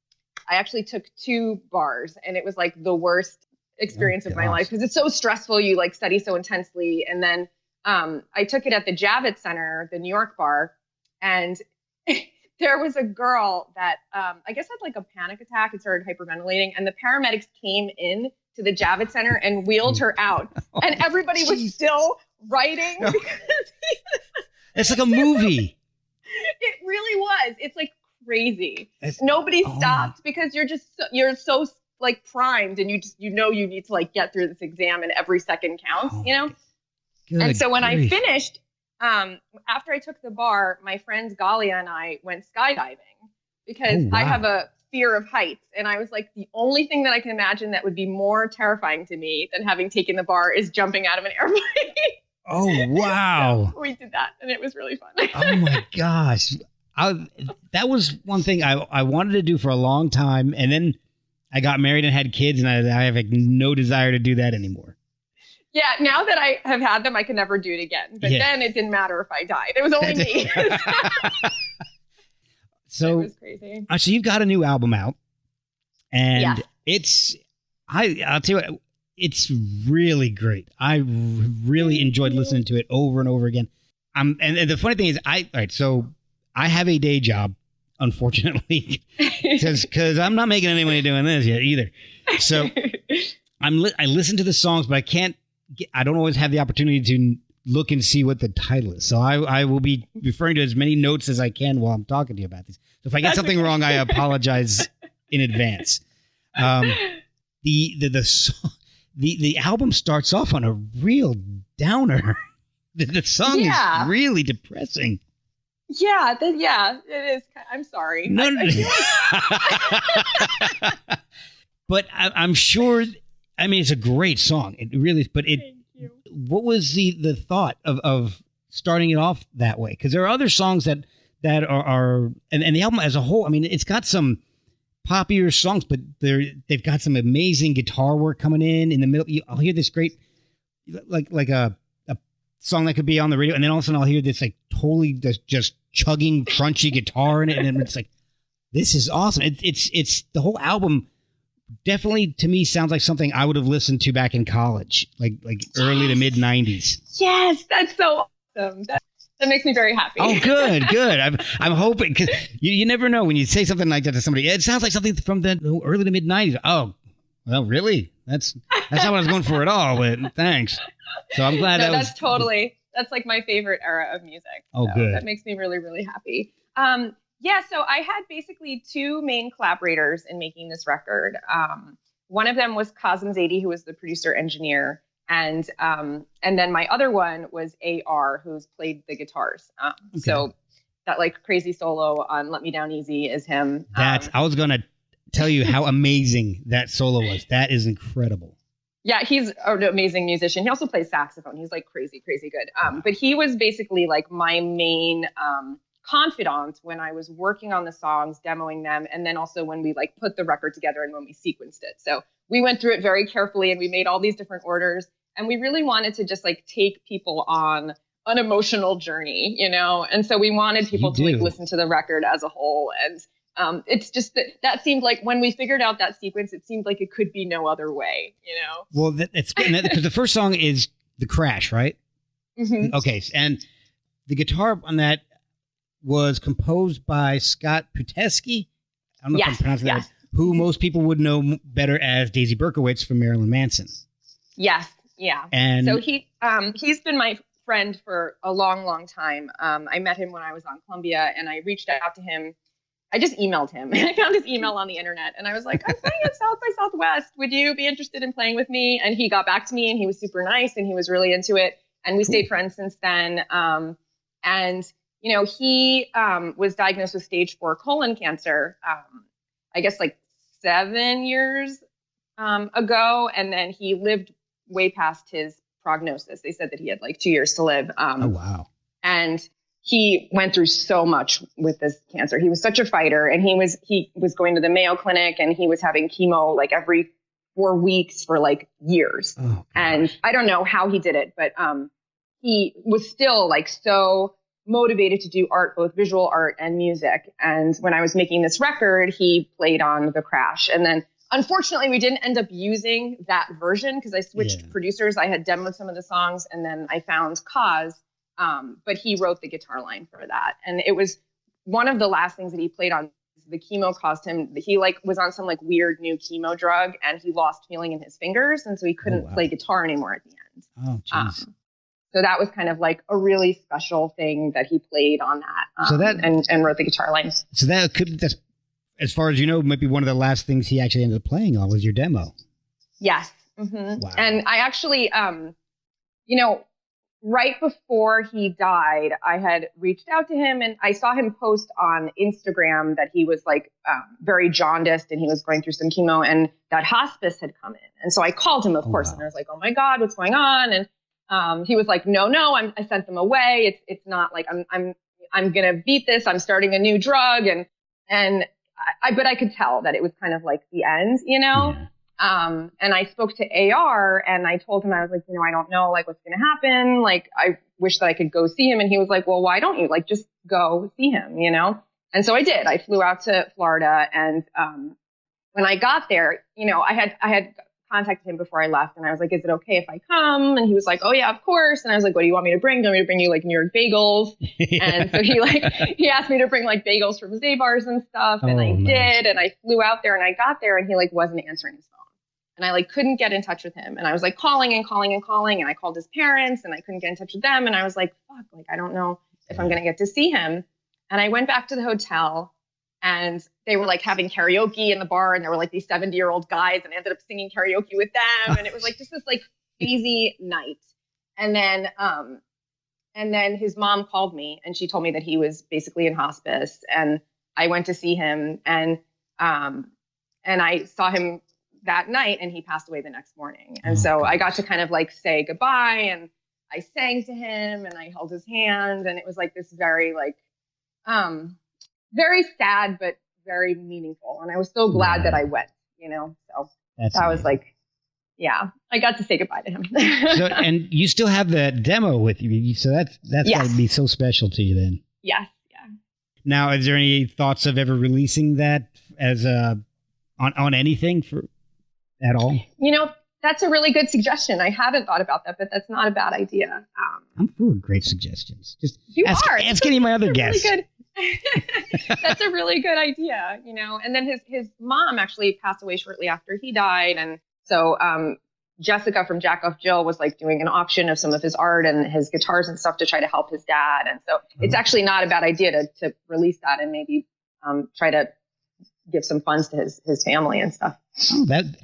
I actually took 2 bars, and it was like the worst experience of my life because it's so stressful. You like study so intensely. And then I took it at the Javits Center, the New York bar, and there was a girl that I guess had like a panic attack and started hyperventilating, and the paramedics came in to the Javits Center and wheeled her out, and everybody was still writing. It's like a movie. It really was. It's like crazy. Nobody stopped because you're so like primed, and you know you need to like get through this exam, and every second counts, you know. And so when I finished, after I took the bar, my friends Galia and I went skydiving because I have a fear of heights. And I was like, the only thing that I can imagine that would be more terrifying to me than having taken the bar is jumping out of an airplane. Oh, wow. So we did that, and it was really fun. Oh, my gosh. That was one thing I wanted to do for a long time, and then I got married and had kids, and I have like no desire to do that anymore. Yeah, now that I have had them, I can never do it again. But then it didn't matter if I died. It was only me. So it was crazy. So you've got a new album out, and I'll tell you what, it's really great. I really enjoyed listening to it over and over again. And the funny thing is, so I have a day job, unfortunately, because I'm not making any money doing this yet either. So I listen to the songs, but I don't always have the opportunity to look and see what the title is. So I will be referring to as many notes as I can while I'm talking to you about this. So if I get something wrong, I apologize in advance. The album starts off on a real downer. The song is really depressing. Yeah, it is. I'm sorry. No, but I'm sure. I mean, it's a great song. It really is. But what was the thought of starting it off that way? Because there are other songs that are and the album as a whole. I mean, it's got some poppier songs, but they've got some amazing guitar work coming in the middle. I'll hear this great, like a song that could be on the radio, and then all of a sudden I'll hear this like totally just chugging crunchy guitar in it, and it's like, this is awesome. It's the whole album definitely to me sounds like something I would have listened to back in college, like early to mid 90s. Yes, that's so awesome. That makes me very happy. Oh, good. I'm hoping, because you never know when you say something like that to somebody. It sounds like something from the early to mid 90s. Oh, well, really? That's not what I was going for at all. But thanks. So I'm glad that's like my favorite era of music. Oh, good. That makes me really, really happy. So I had basically two main collaborators in making this record. One of them was Kazem Zaidi, who was the producer engineer. And then my other one was AR, who's played the guitars. So that like crazy solo on Let Me Down Easy is him. I was going to tell you how amazing that solo was. That is incredible. Yeah, he's an amazing musician. He also plays saxophone. He's like crazy, crazy good. But he was basically like my main confidant when I was working on the songs, demoing them, and then also when we like put the record together and when we sequenced it. So we went through it very carefully and we made all these different orders, and we really wanted to just like take people on an emotional journey, you know? And so we wanted people to like listen to the record as a whole. And it's just that seemed like when we figured out that sequence, it seemed like it could be no other way, you know? Well, it's because the first song is The Crash, right? Mm-hmm. Okay. And the guitar on that was composed by Scott Putesky. I don't know if I'm pronouncing that right, who most people would know better as Daisy Berkowitz from Marilyn Manson. Yes. Yeah. And so he's been my friend for a long, long time. I met him when I was on Columbia, and I reached out to him. I just emailed him. I found his email on the internet, and I was like, I'm playing at South by Southwest. Would you be interested in playing with me? And he got back to me, and he was super nice, and he was really into it. And we stayed friends since then. And, you know, he was diagnosed with stage 4 colon cancer, I guess like 7 years ago. And then he lived way past his prognosis. They said that he had like 2 years to live. Oh, wow. And he went through so much with this cancer. He was such a fighter, and he was going to the Mayo Clinic, and he was having chemo like every 4 weeks for like years. Oh, and I don't know how he did it, but he was still like so motivated to do art, both visual art and music. And when I was making this record, he played on The Crash. And then unfortunately, we didn't end up using that version because I switched producers. I had demoed some of the songs, and then I found Kaz. But he wrote the guitar line for that. And it was one of the last things that he played on. The chemo caused him, he like was on some like weird new chemo drug, and he lost feeling in his fingers. And so he couldn't play guitar anymore at the end. Oh, jeez. So that was kind of like a really special thing that he played on that, and wrote the guitar line. So that's, as far as you know, might be one of the last things he actually ended up playing on was your demo. Yes. Mm-hmm. Wow. And I actually, you know, right before he died, I had reached out to him, and I saw him post on Instagram that he was like very jaundiced, and he was going through some chemo, and that hospice had come in. And so I called him, of course, and I was like, oh my God, what's going on? And he was like, no, I sent them away. It's not like I'm going to beat this. I'm starting a new drug. But I could tell that it was kind of like the end, you know? Yeah. And I spoke to AR and I told him, I was like, I don't know, like what's going to happen. Like, I wish that I could go see him. And he was like, well, why don't you like just go see him, you know? And so I did. I flew out to Florida. And, when I got there, I had contacted him before I left and I was like, is it okay if I come? And he was like, oh yeah, of course. And I was like, what do you want me to bring? Do you want me to bring you like New York bagels? Yeah. And so he asked me to bring like bagels from Zabar's and stuff. And I did. And I flew out there and I got there and he like wasn't answering his phone. And I like couldn't get in touch with him. And I was like calling. And I called his parents and I couldn't get in touch with them. And I was like, fuck, like, I don't know if I'm going to get to see him. And I went back to the hotel and they were like having karaoke in the bar. And there were like these 70-year-old guys and I ended up singing karaoke with them. And it was like just this like crazy night. And then his mom called me and she told me that he was basically in hospice. And I went to see him and I saw him that night and he passed away the next morning. And so I got to kind of like say goodbye and I sang to him and I held his hand and it was like this very like, very sad, but very meaningful. And I was so glad that I went, so that was like, yeah, I got to say goodbye to him. So, and you still have the demo with you. So that's got to be so special to you then. Yes. Yeah. Now, is there any thoughts of ever releasing that as on anything at all? That's a really good suggestion. I haven't thought about that, but that's not a bad idea. I'm full of great suggestions. Just ask any of my other guests. Really that's a really good idea, And then his mom actually passed away shortly after he died, and so Jessica from Jack Off Jill was like doing an auction of some of his art and his guitars and stuff to try to help his dad, and so it's actually not a bad idea to release that and maybe try to give some funds to his family and stuff. Oh, that'd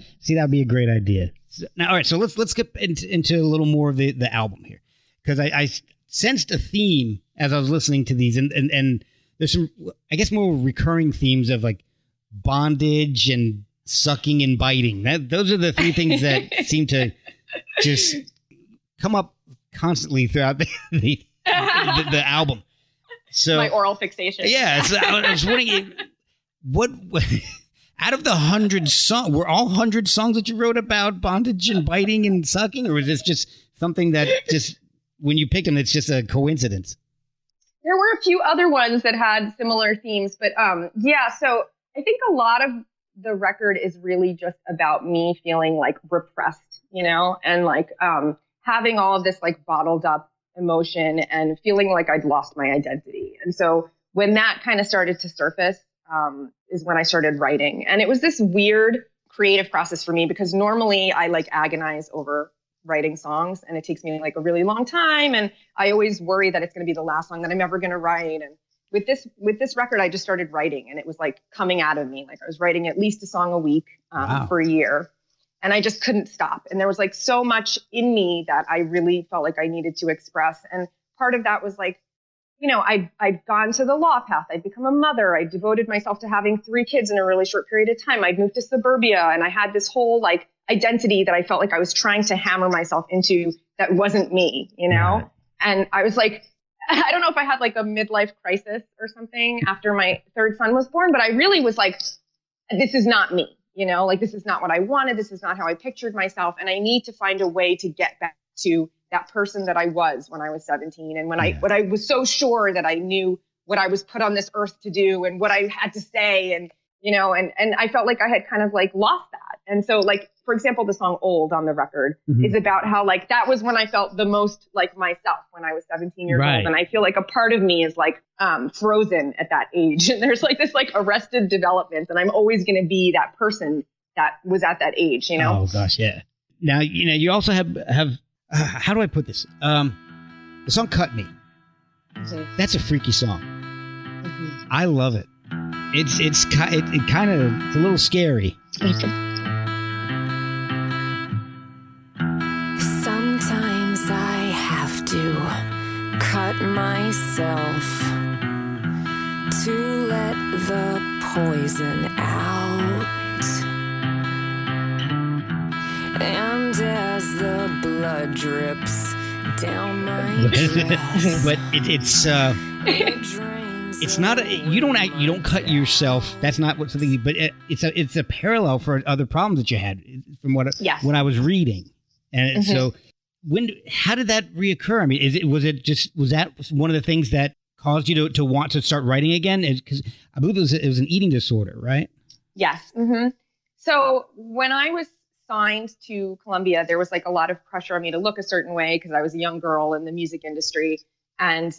be a great idea. Now, all right, so let's get into a little more of the album here, because I sensed a theme as I was listening to these, and there's some, I guess, more recurring themes of like bondage and sucking and biting. Those are the three things that seem to just come up constantly throughout the album. So my oral fixation. Yeah, so I was wondering, what out of the 100 songs, were all 100 songs that you wrote about bondage and biting and sucking, or was this just something that just when you picked them, it's just a coincidence? There were a few other ones that had similar themes, but so I think a lot of the record is really just about me feeling like repressed, and like having all of this like bottled up emotion and feeling like I'd lost my identity. And so when that kind of started to surface is when I started writing. And it was this weird creative process for me because normally I like agonize over writing songs and it takes me like a really long time. And I always worry that it's going to be the last song that I'm ever going to write. And with this record, I just started writing and it was like coming out of me. Like I was writing at least a song a week for a year and I just couldn't stop. And there was like so much in me that I really felt like I needed to express. And part of that was like, I'd gone to the law path. I'd become a mother. I devoted myself to having 3 kids in a really short period of time. I'd moved to suburbia and I had this whole like identity that I felt like I was trying to hammer myself into that wasn't me, Right. And I was like, I don't know if I had like a midlife crisis or something after my 3rd son was born, but I really was like, this is not me, like this is not what I wanted. This is not how I pictured myself. And I need to find a way to get back to that person that I was when I was 17. And when I was so sure that I knew what I was put on this earth to do and what I had to say. And, and I felt like I had kind of like lost that. And so like, for example, the song Old on the record is about how like, that was when I felt the most like myself when I was 17 years old. And I feel like a part of me is like, frozen at that age. And there's like this like arrested development and I'm always going to be that person that was at that age, Oh gosh. Yeah. Now, you also have how do I put this? The song Cut Me. That's a freaky song. I love it. It's a little scary. Sometimes I have to cut myself to let the poison out. And as the blood drips down my but it's not you don't cut yourself. That's not what something. But it's a parallel for other problems that you had from what I was reading, and so how did that reoccur? I mean, was that one of the things that caused you to want to start writing again? Because I believe it was an eating disorder, right? Yes. Mm-hmm. So when I was signed to Columbia, there was like a lot of pressure on me to look a certain way because I was a young girl in the music industry, and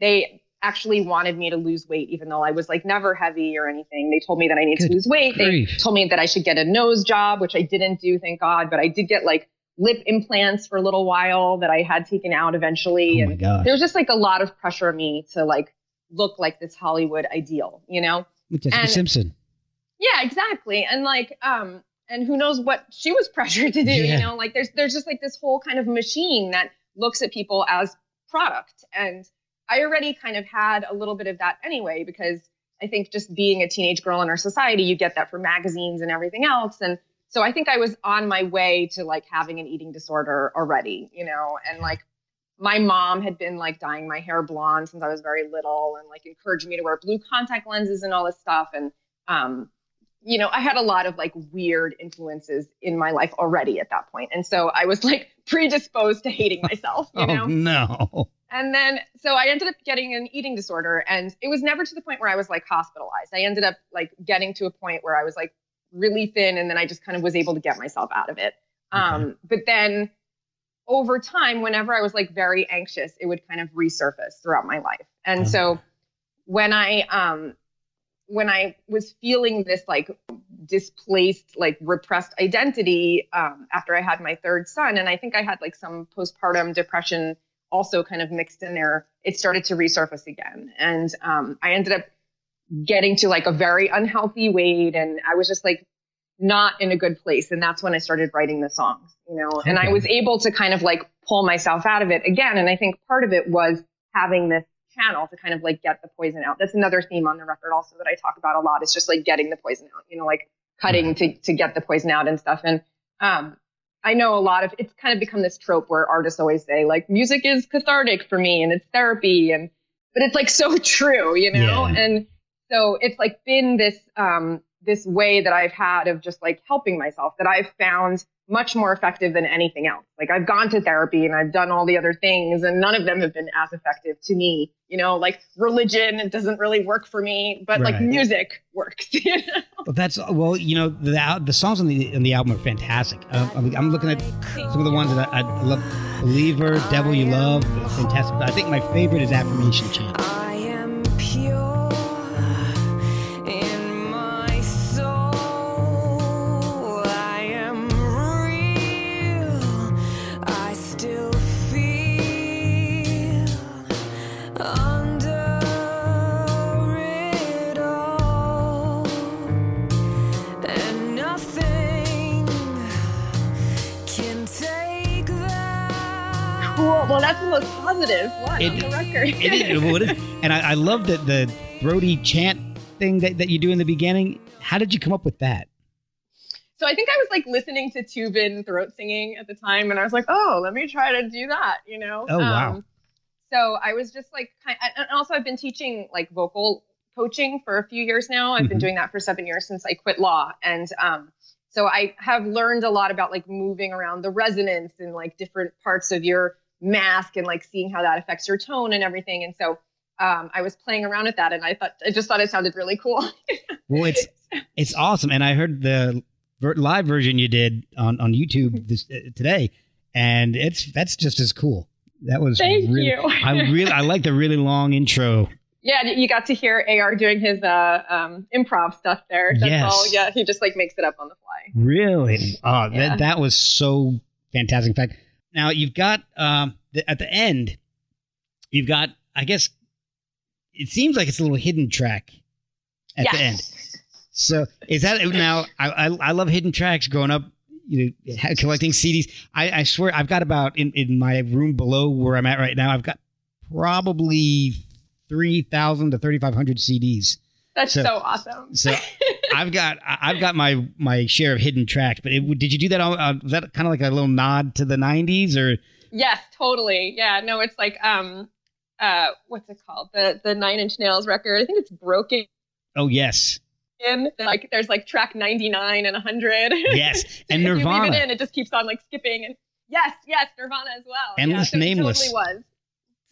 they actually wanted me to lose weight, even though I was like never heavy or anything. They told me that I needed to lose weight. They told me that I should get a nose job, which I didn't do, thank God, but I did get like lip implants for a little while that I had taken out eventually. Oh my gosh. There was just like a lot of pressure on me to like look like this Hollywood ideal, you know? Jessica Simpson. Yeah, exactly. And like, and who knows what she was pressured to do, you know? Like there's just like this whole kind of machine that looks at people as product. And I already kind of had a little bit of that anyway, because I think just being a teenage girl in our society, you get that from magazines and everything else. And so I think I was on my way to like having an eating disorder already, you know, and like my mom had been like dyeing my hair blonde since I was very little and like encouraged me to wear blue contact lenses and all this stuff. And, you know, I had a lot of like weird influences in my life already at that point. And so I was like predisposed to hating myself, you know? Oh, no. And then, so I ended up getting an eating disorder, and it was never to the point where I was like hospitalized. I ended up like getting to a point where I was like really thin, and then I just kind of was able to get myself out of it. But then over time, whenever I was like very anxious, it would kind of resurface throughout my life. And so when I was feeling this like displaced, like repressed identity after I had my third son, and I think I had like some postpartum depression also kind of mixed in there, it started to resurface again. And I ended up getting to like a very unhealthy weight, and I was just like not in a good place. And that's when I started writing the songs, you know, and I was able to kind of like pull myself out of it again. And I think part of it was having this channel to kind of like get the poison out. That's another theme on the record also that I talk about a lot. It's just like getting the poison out, you know, like cutting to get the poison out and stuff. And I know it's kind of become this trope where artists always say like music is cathartic for me and it's therapy, but it's like so true, you know? Yeah. And so it's like been this way that I've had of just like helping myself that I've found much more effective than anything else. Like I've gone to therapy and I've done all the other things, and none of them have been as effective to me. You know, like religion, it doesn't really work for me, but like music works. You know? Well, you know, the songs on the album are fantastic. I'm looking at some of the ones that I love. Believer, Devil You Love, fantastic. I think my favorite is Affirmation Chant. I am pure. Well, that's the most positive one on the record. It is. And I love the Brodie Chant thing that you do in the beginning. How did you come up with that? So I think I was like listening to Tubin throat singing at the time, and I was like, oh, let me try to do that, you know? Oh, wow. So I was just like, and also I've been teaching like vocal coaching for a few years now. I've been doing that for 7 years since I quit law. And so I have learned a lot about like moving around the resonance and like different parts of your mask and like seeing how that affects your tone and everything. And so I was playing around with that, and I just thought it sounded really cool. Well, it's awesome. And I heard the live version you did on YouTube today, and that's just as cool. That was Thank you. I like the really long intro. Yeah, you got to hear AR doing his improv stuff there. That's all. Yeah, he just like makes it up on the fly. Really? Oh, yeah. That was so fantastic. In fact, now you've got at the end, you've got, I guess, it seems like it's a little hidden track at the end. So is that now? I love hidden tracks. Growing up, you know, collecting CDs. I swear I've got about in my room below where I'm at right now. I've got probably 3,000 to 3,500 CDs. That's so awesome. So I've got my share of hidden tracks. But did you do that? Was that kind of like a little nod to the 90s, or Yes, totally. Yeah, no, it's like what's it called? The Nine Inch Nails record. I think it's Broken. Oh yes. Like there's like track 99 and 100. Yes, and Nirvana. If you leave it in, it just keeps on like skipping. And yes, Nirvana as well. Endless, Nameless. It totally was.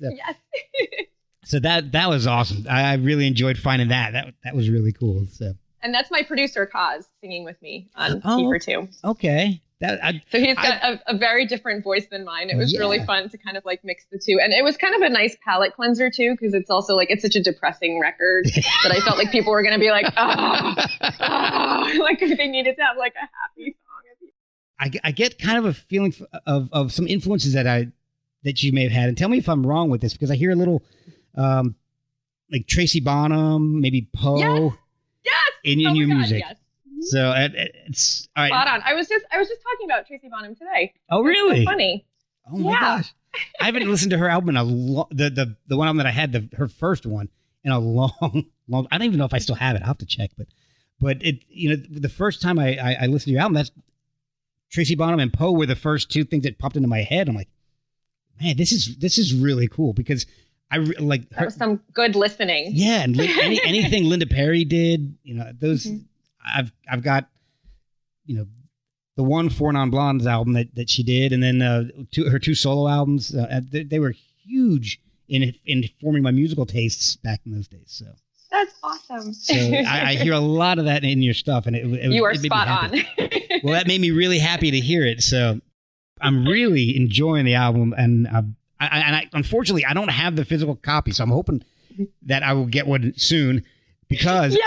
So, yes. So that was awesome. I really enjoyed finding that. That was really cool. So. And that's my producer, Kaz, singing with me on Keeper 2. Okay. So he's got a very different voice than mine. It was really fun to kind of like mix the two. And it was kind of a nice palate cleanser too, because it's also like, it's such a depressing record that I felt like people were going to be like, like they needed to have like a happy song. I get kind of a feeling of some influences that you may have had. And tell me if I'm wrong with this, because I hear a little like Tracy Bonham, maybe Poe in your music. Yes. So it's all right. Spot on. I was just talking about Tracy Bonham today. Oh, really? So funny. Oh my gosh! I haven't listened to her album in the one album that I had, her first one, in a long. I don't even know if I still have it. I'll have to check. But it, the first time I listened to your album, that's Tracy Bonham and Poe were the first two things that popped into my head. I'm like, man, this is really cool, because I like her. That was some good listening. Yeah, and anything Linda Perry did, those. Mm-hmm. I've got, the one Four Non Blondes album that she did, and then her two solo albums. They were huge in forming my musical tastes back in those days. So that's awesome. So I hear a lot of that in your stuff, and you are spot on. Well, that made me really happy to hear it. So I'm really enjoying the album, and I unfortunately I don't have the physical copy, so I'm hoping that I will get one soon. Because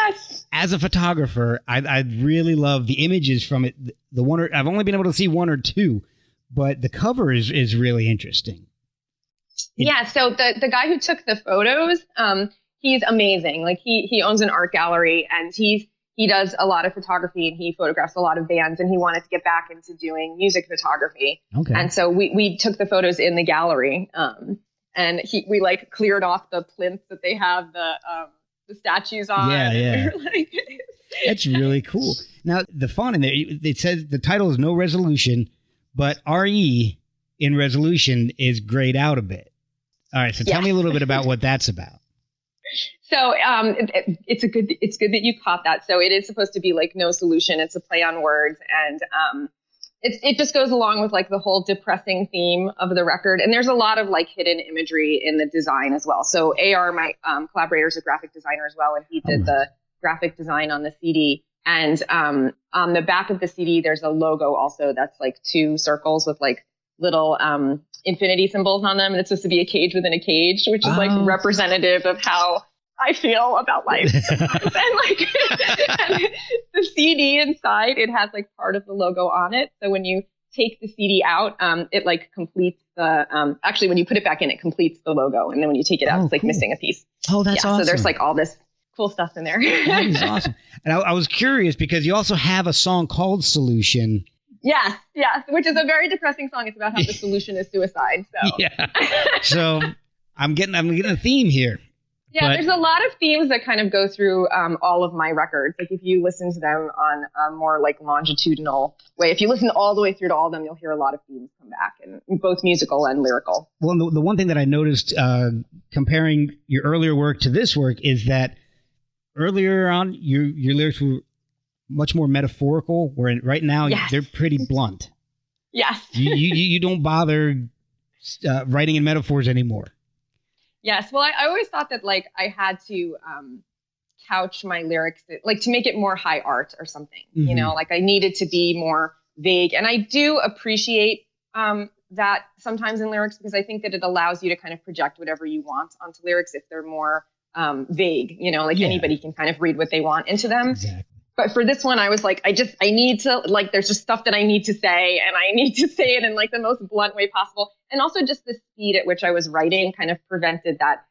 as a photographer, I really love the images from it. I've only been able to see one or two, but the cover is really interesting. So the guy who took the photos, he's amazing. Like he owns an art gallery, and he does a lot of photography, and he photographs a lot of bands, and he wanted to get back into doing music photography. Okay. And so we took the photos in the gallery, and we like cleared off the plinth that they have the statues on. Yeah. That's really cool. Now, the font in there, it says the title is No Resolution, but RE in resolution is grayed out a bit. All right, so tell me a little bit about what that's about. So it's good that you caught that. So it is supposed to be like no solution. It's a play on words, and it just goes along with like the whole depressing theme of the record. And there's a lot of like hidden imagery in the design as well. So AR, my collaborator, is a graphic designer as well, and he did the graphic design on the CD. And on the back of the CD, there's a logo also that's like two circles with like little infinity symbols on them. And it's supposed to be a cage within a cage, which is like representative of how I feel about life. and the CD inside, it has like part of the logo on it. So when you take the CD out, it like completes the, actually when you put it back in, it completes the logo. And then when you take it out, it's like missing a piece. Oh, that's awesome. So there's like all this cool stuff in there. That is awesome. And I was curious because you also have a song called Solution. Yes, which is a very depressing song. It's about how the solution is suicide. So so I'm getting a theme here. Yeah, there's a lot of themes that kind of go through all of my records. Like if you listen to them on a more like longitudinal way, if you listen all the way through to all of them, you'll hear a lot of themes come back, and both musical and lyrical. Well, the one thing that I noticed comparing your earlier work to this work is that earlier on your lyrics were much more metaphorical, where right now they're pretty blunt. Yes. you don't bother writing in metaphors anymore. Yes. Well, I always thought that like I had to couch my lyrics, like to make it more high art or something, like I needed to be more vague. And I do appreciate that sometimes in lyrics, because I think that it allows you to kind of project whatever you want onto lyrics if they're more vague, anybody can kind of read what they want into them. Exactly. But for this one, I was like, I need to, like, there's just stuff that I need to say, and I need to say it in like the most blunt way possible. And also just the speed at which I was writing kind of prevented that,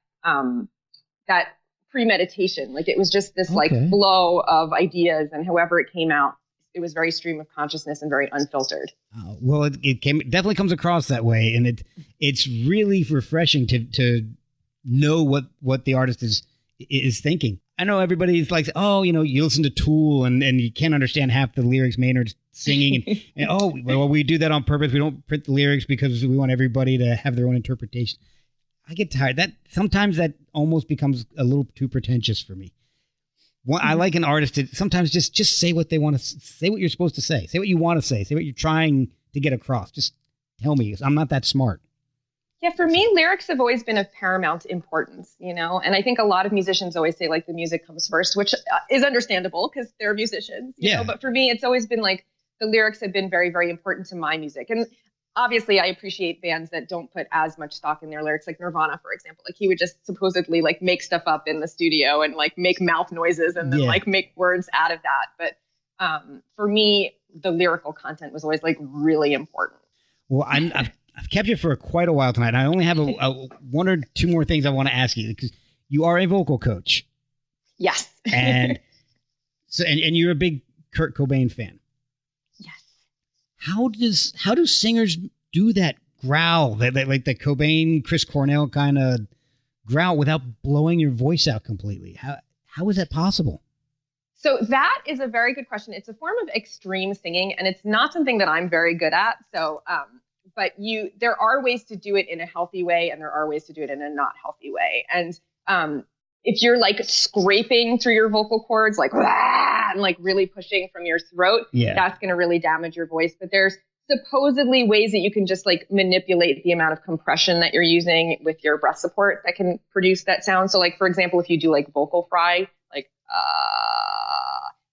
that premeditation. Like it was just this like flow of ideas, and however it came out, it was very stream of consciousness and very unfiltered. Well, it definitely comes across that way. And it's really refreshing to know what the artist is thinking. I know everybody's like, oh, you listen to Tool and you can't understand half the lyrics Maynard's singing. And we do that on purpose. We don't print the lyrics because we want everybody to have their own interpretation. I get tired. Sometimes that almost becomes a little too pretentious for me. I like an artist to sometimes just say what they want to say, what you're supposed to say what you want to say what you're trying to get across. Just tell me. I'm not that smart. Yeah, for me, lyrics have always been of paramount importance, and I think a lot of musicians always say like the music comes first, which is understandable because they're musicians, you know, but for me, it's always been like the lyrics have been very, very important to my music. And obviously I appreciate bands that don't put as much stock in their lyrics, like Nirvana, for example. Like he would just supposedly like make stuff up in the studio and like make mouth noises and then like make words out of that. But for me, the lyrical content was always like really important. Well, I've kept you for quite a while tonight. I only have one or two more things I want to ask you because you are a vocal coach. Yes. and you're a big Kurt Cobain fan. Yes. How do singers do that growl, like the Cobain, Chris Cornell kind of growl without blowing your voice out completely? How is that possible? So that is a very good question. It's a form of extreme singing, and it's not something that I'm very good at. So, but there are ways to do it in a healthy way, and there are ways to do it in a not healthy way. And if you're like scraping through your vocal cords, like and like really pushing from your throat, that's going to really damage your voice. But there's supposedly ways that you can just like manipulate the amount of compression that you're using with your breath support that can produce that sound. So like, for example, if you do like vocal fry, like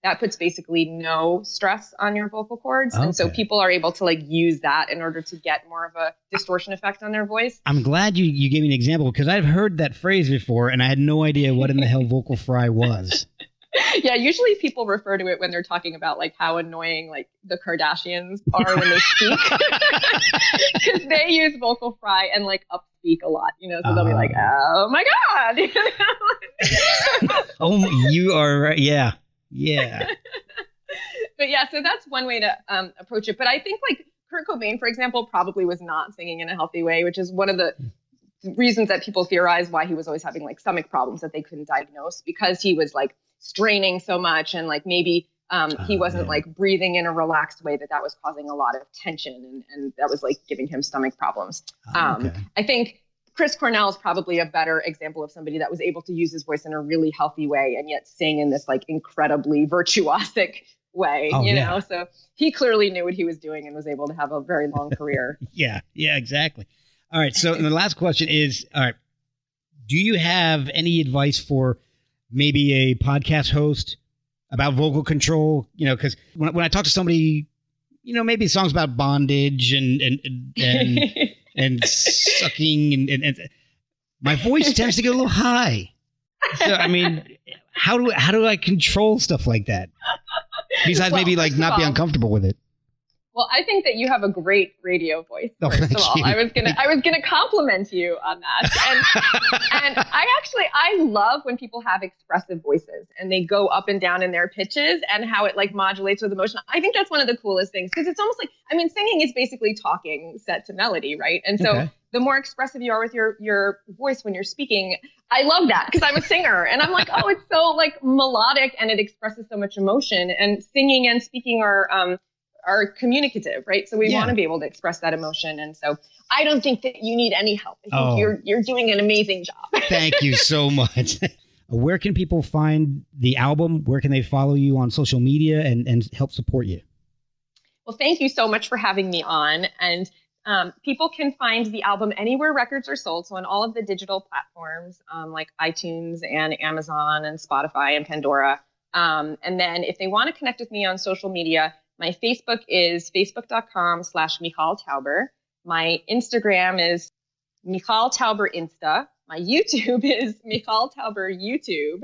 that puts basically no stress on your vocal cords. Okay. And so people are able to like use that in order to get more of a distortion effect on their voice. I'm glad you gave me an example because I've heard that phrase before and I had no idea what in the hell vocal fry was. Yeah, usually people refer to it when they're talking about like how annoying like the Kardashians are when they speak because they use vocal fry and like upspeak a lot, so they'll be like, oh my God. Oh, you are right. Yeah. Yeah. But yeah, so that's one way to approach it. But I think like Kurt Cobain, for example, probably was not singing in a healthy way, which is one of the reasons that people theorize why he was always having like stomach problems that they couldn't diagnose, because he was like straining so much and like maybe he wasn't like breathing in a relaxed way that was causing a lot of tension and that was like giving him stomach problems. I think Chris Cornell is probably a better example of somebody that was able to use his voice in a really healthy way and yet sing in this like incredibly virtuosic way, you know? So he clearly knew what he was doing and was able to have a very long career. Yeah, exactly. All right. So the last question is, all right, do you have any advice for maybe a podcast host about vocal control? Because when I talk to somebody, maybe songs about bondage and sucking and my voice tends to get a little high. So, I mean, how do I control stuff like that? Besides maybe like not be uncomfortable with it. Well, I think that you have a great radio voice. First of all, I was gonna compliment you on that. And I love when people have expressive voices and they go up and down in their pitches and how it like modulates with emotion. I think that's one of the coolest things because it's almost like, singing is basically talking set to melody, right? And so the more expressive you are with your voice when you're speaking, I love that because I'm a singer and I'm like, oh, it's so like melodic and it expresses so much emotion. And singing and speaking are communicative, right? So we want to be able to express that emotion. And so I don't think that you need any help. I think you're doing an amazing job. Thank you so much. Where can people find the album? Where can they follow you on social media and help support you? Well, thank you so much for having me on. And people can find the album anywhere records are sold. So on all of the digital platforms like iTunes and Amazon and Spotify and Pandora. And then if they want to connect with me on social media, my Facebook is facebook.com/Michal Towber. My Instagram is Michal Towber Insta. My YouTube is Michal Towber YouTube.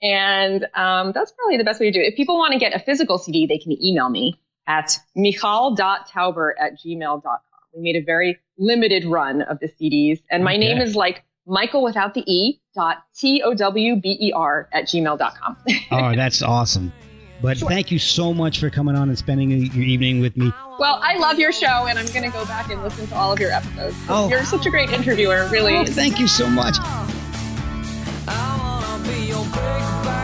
And that's probably the best way to do it. If people want to get a physical CD, they can email me at michal.towber@gmail.com. We made a very limited run of the CDs. And my name is like Michael without the E .towber@gmail.com. Oh, that's awesome. But thank you so much for coming on and spending your evening with me. Well, I love your show, and I'm going to go back and listen to all of your episodes. You're such a great interviewer, really. Thank you so much. I wanna be your big bad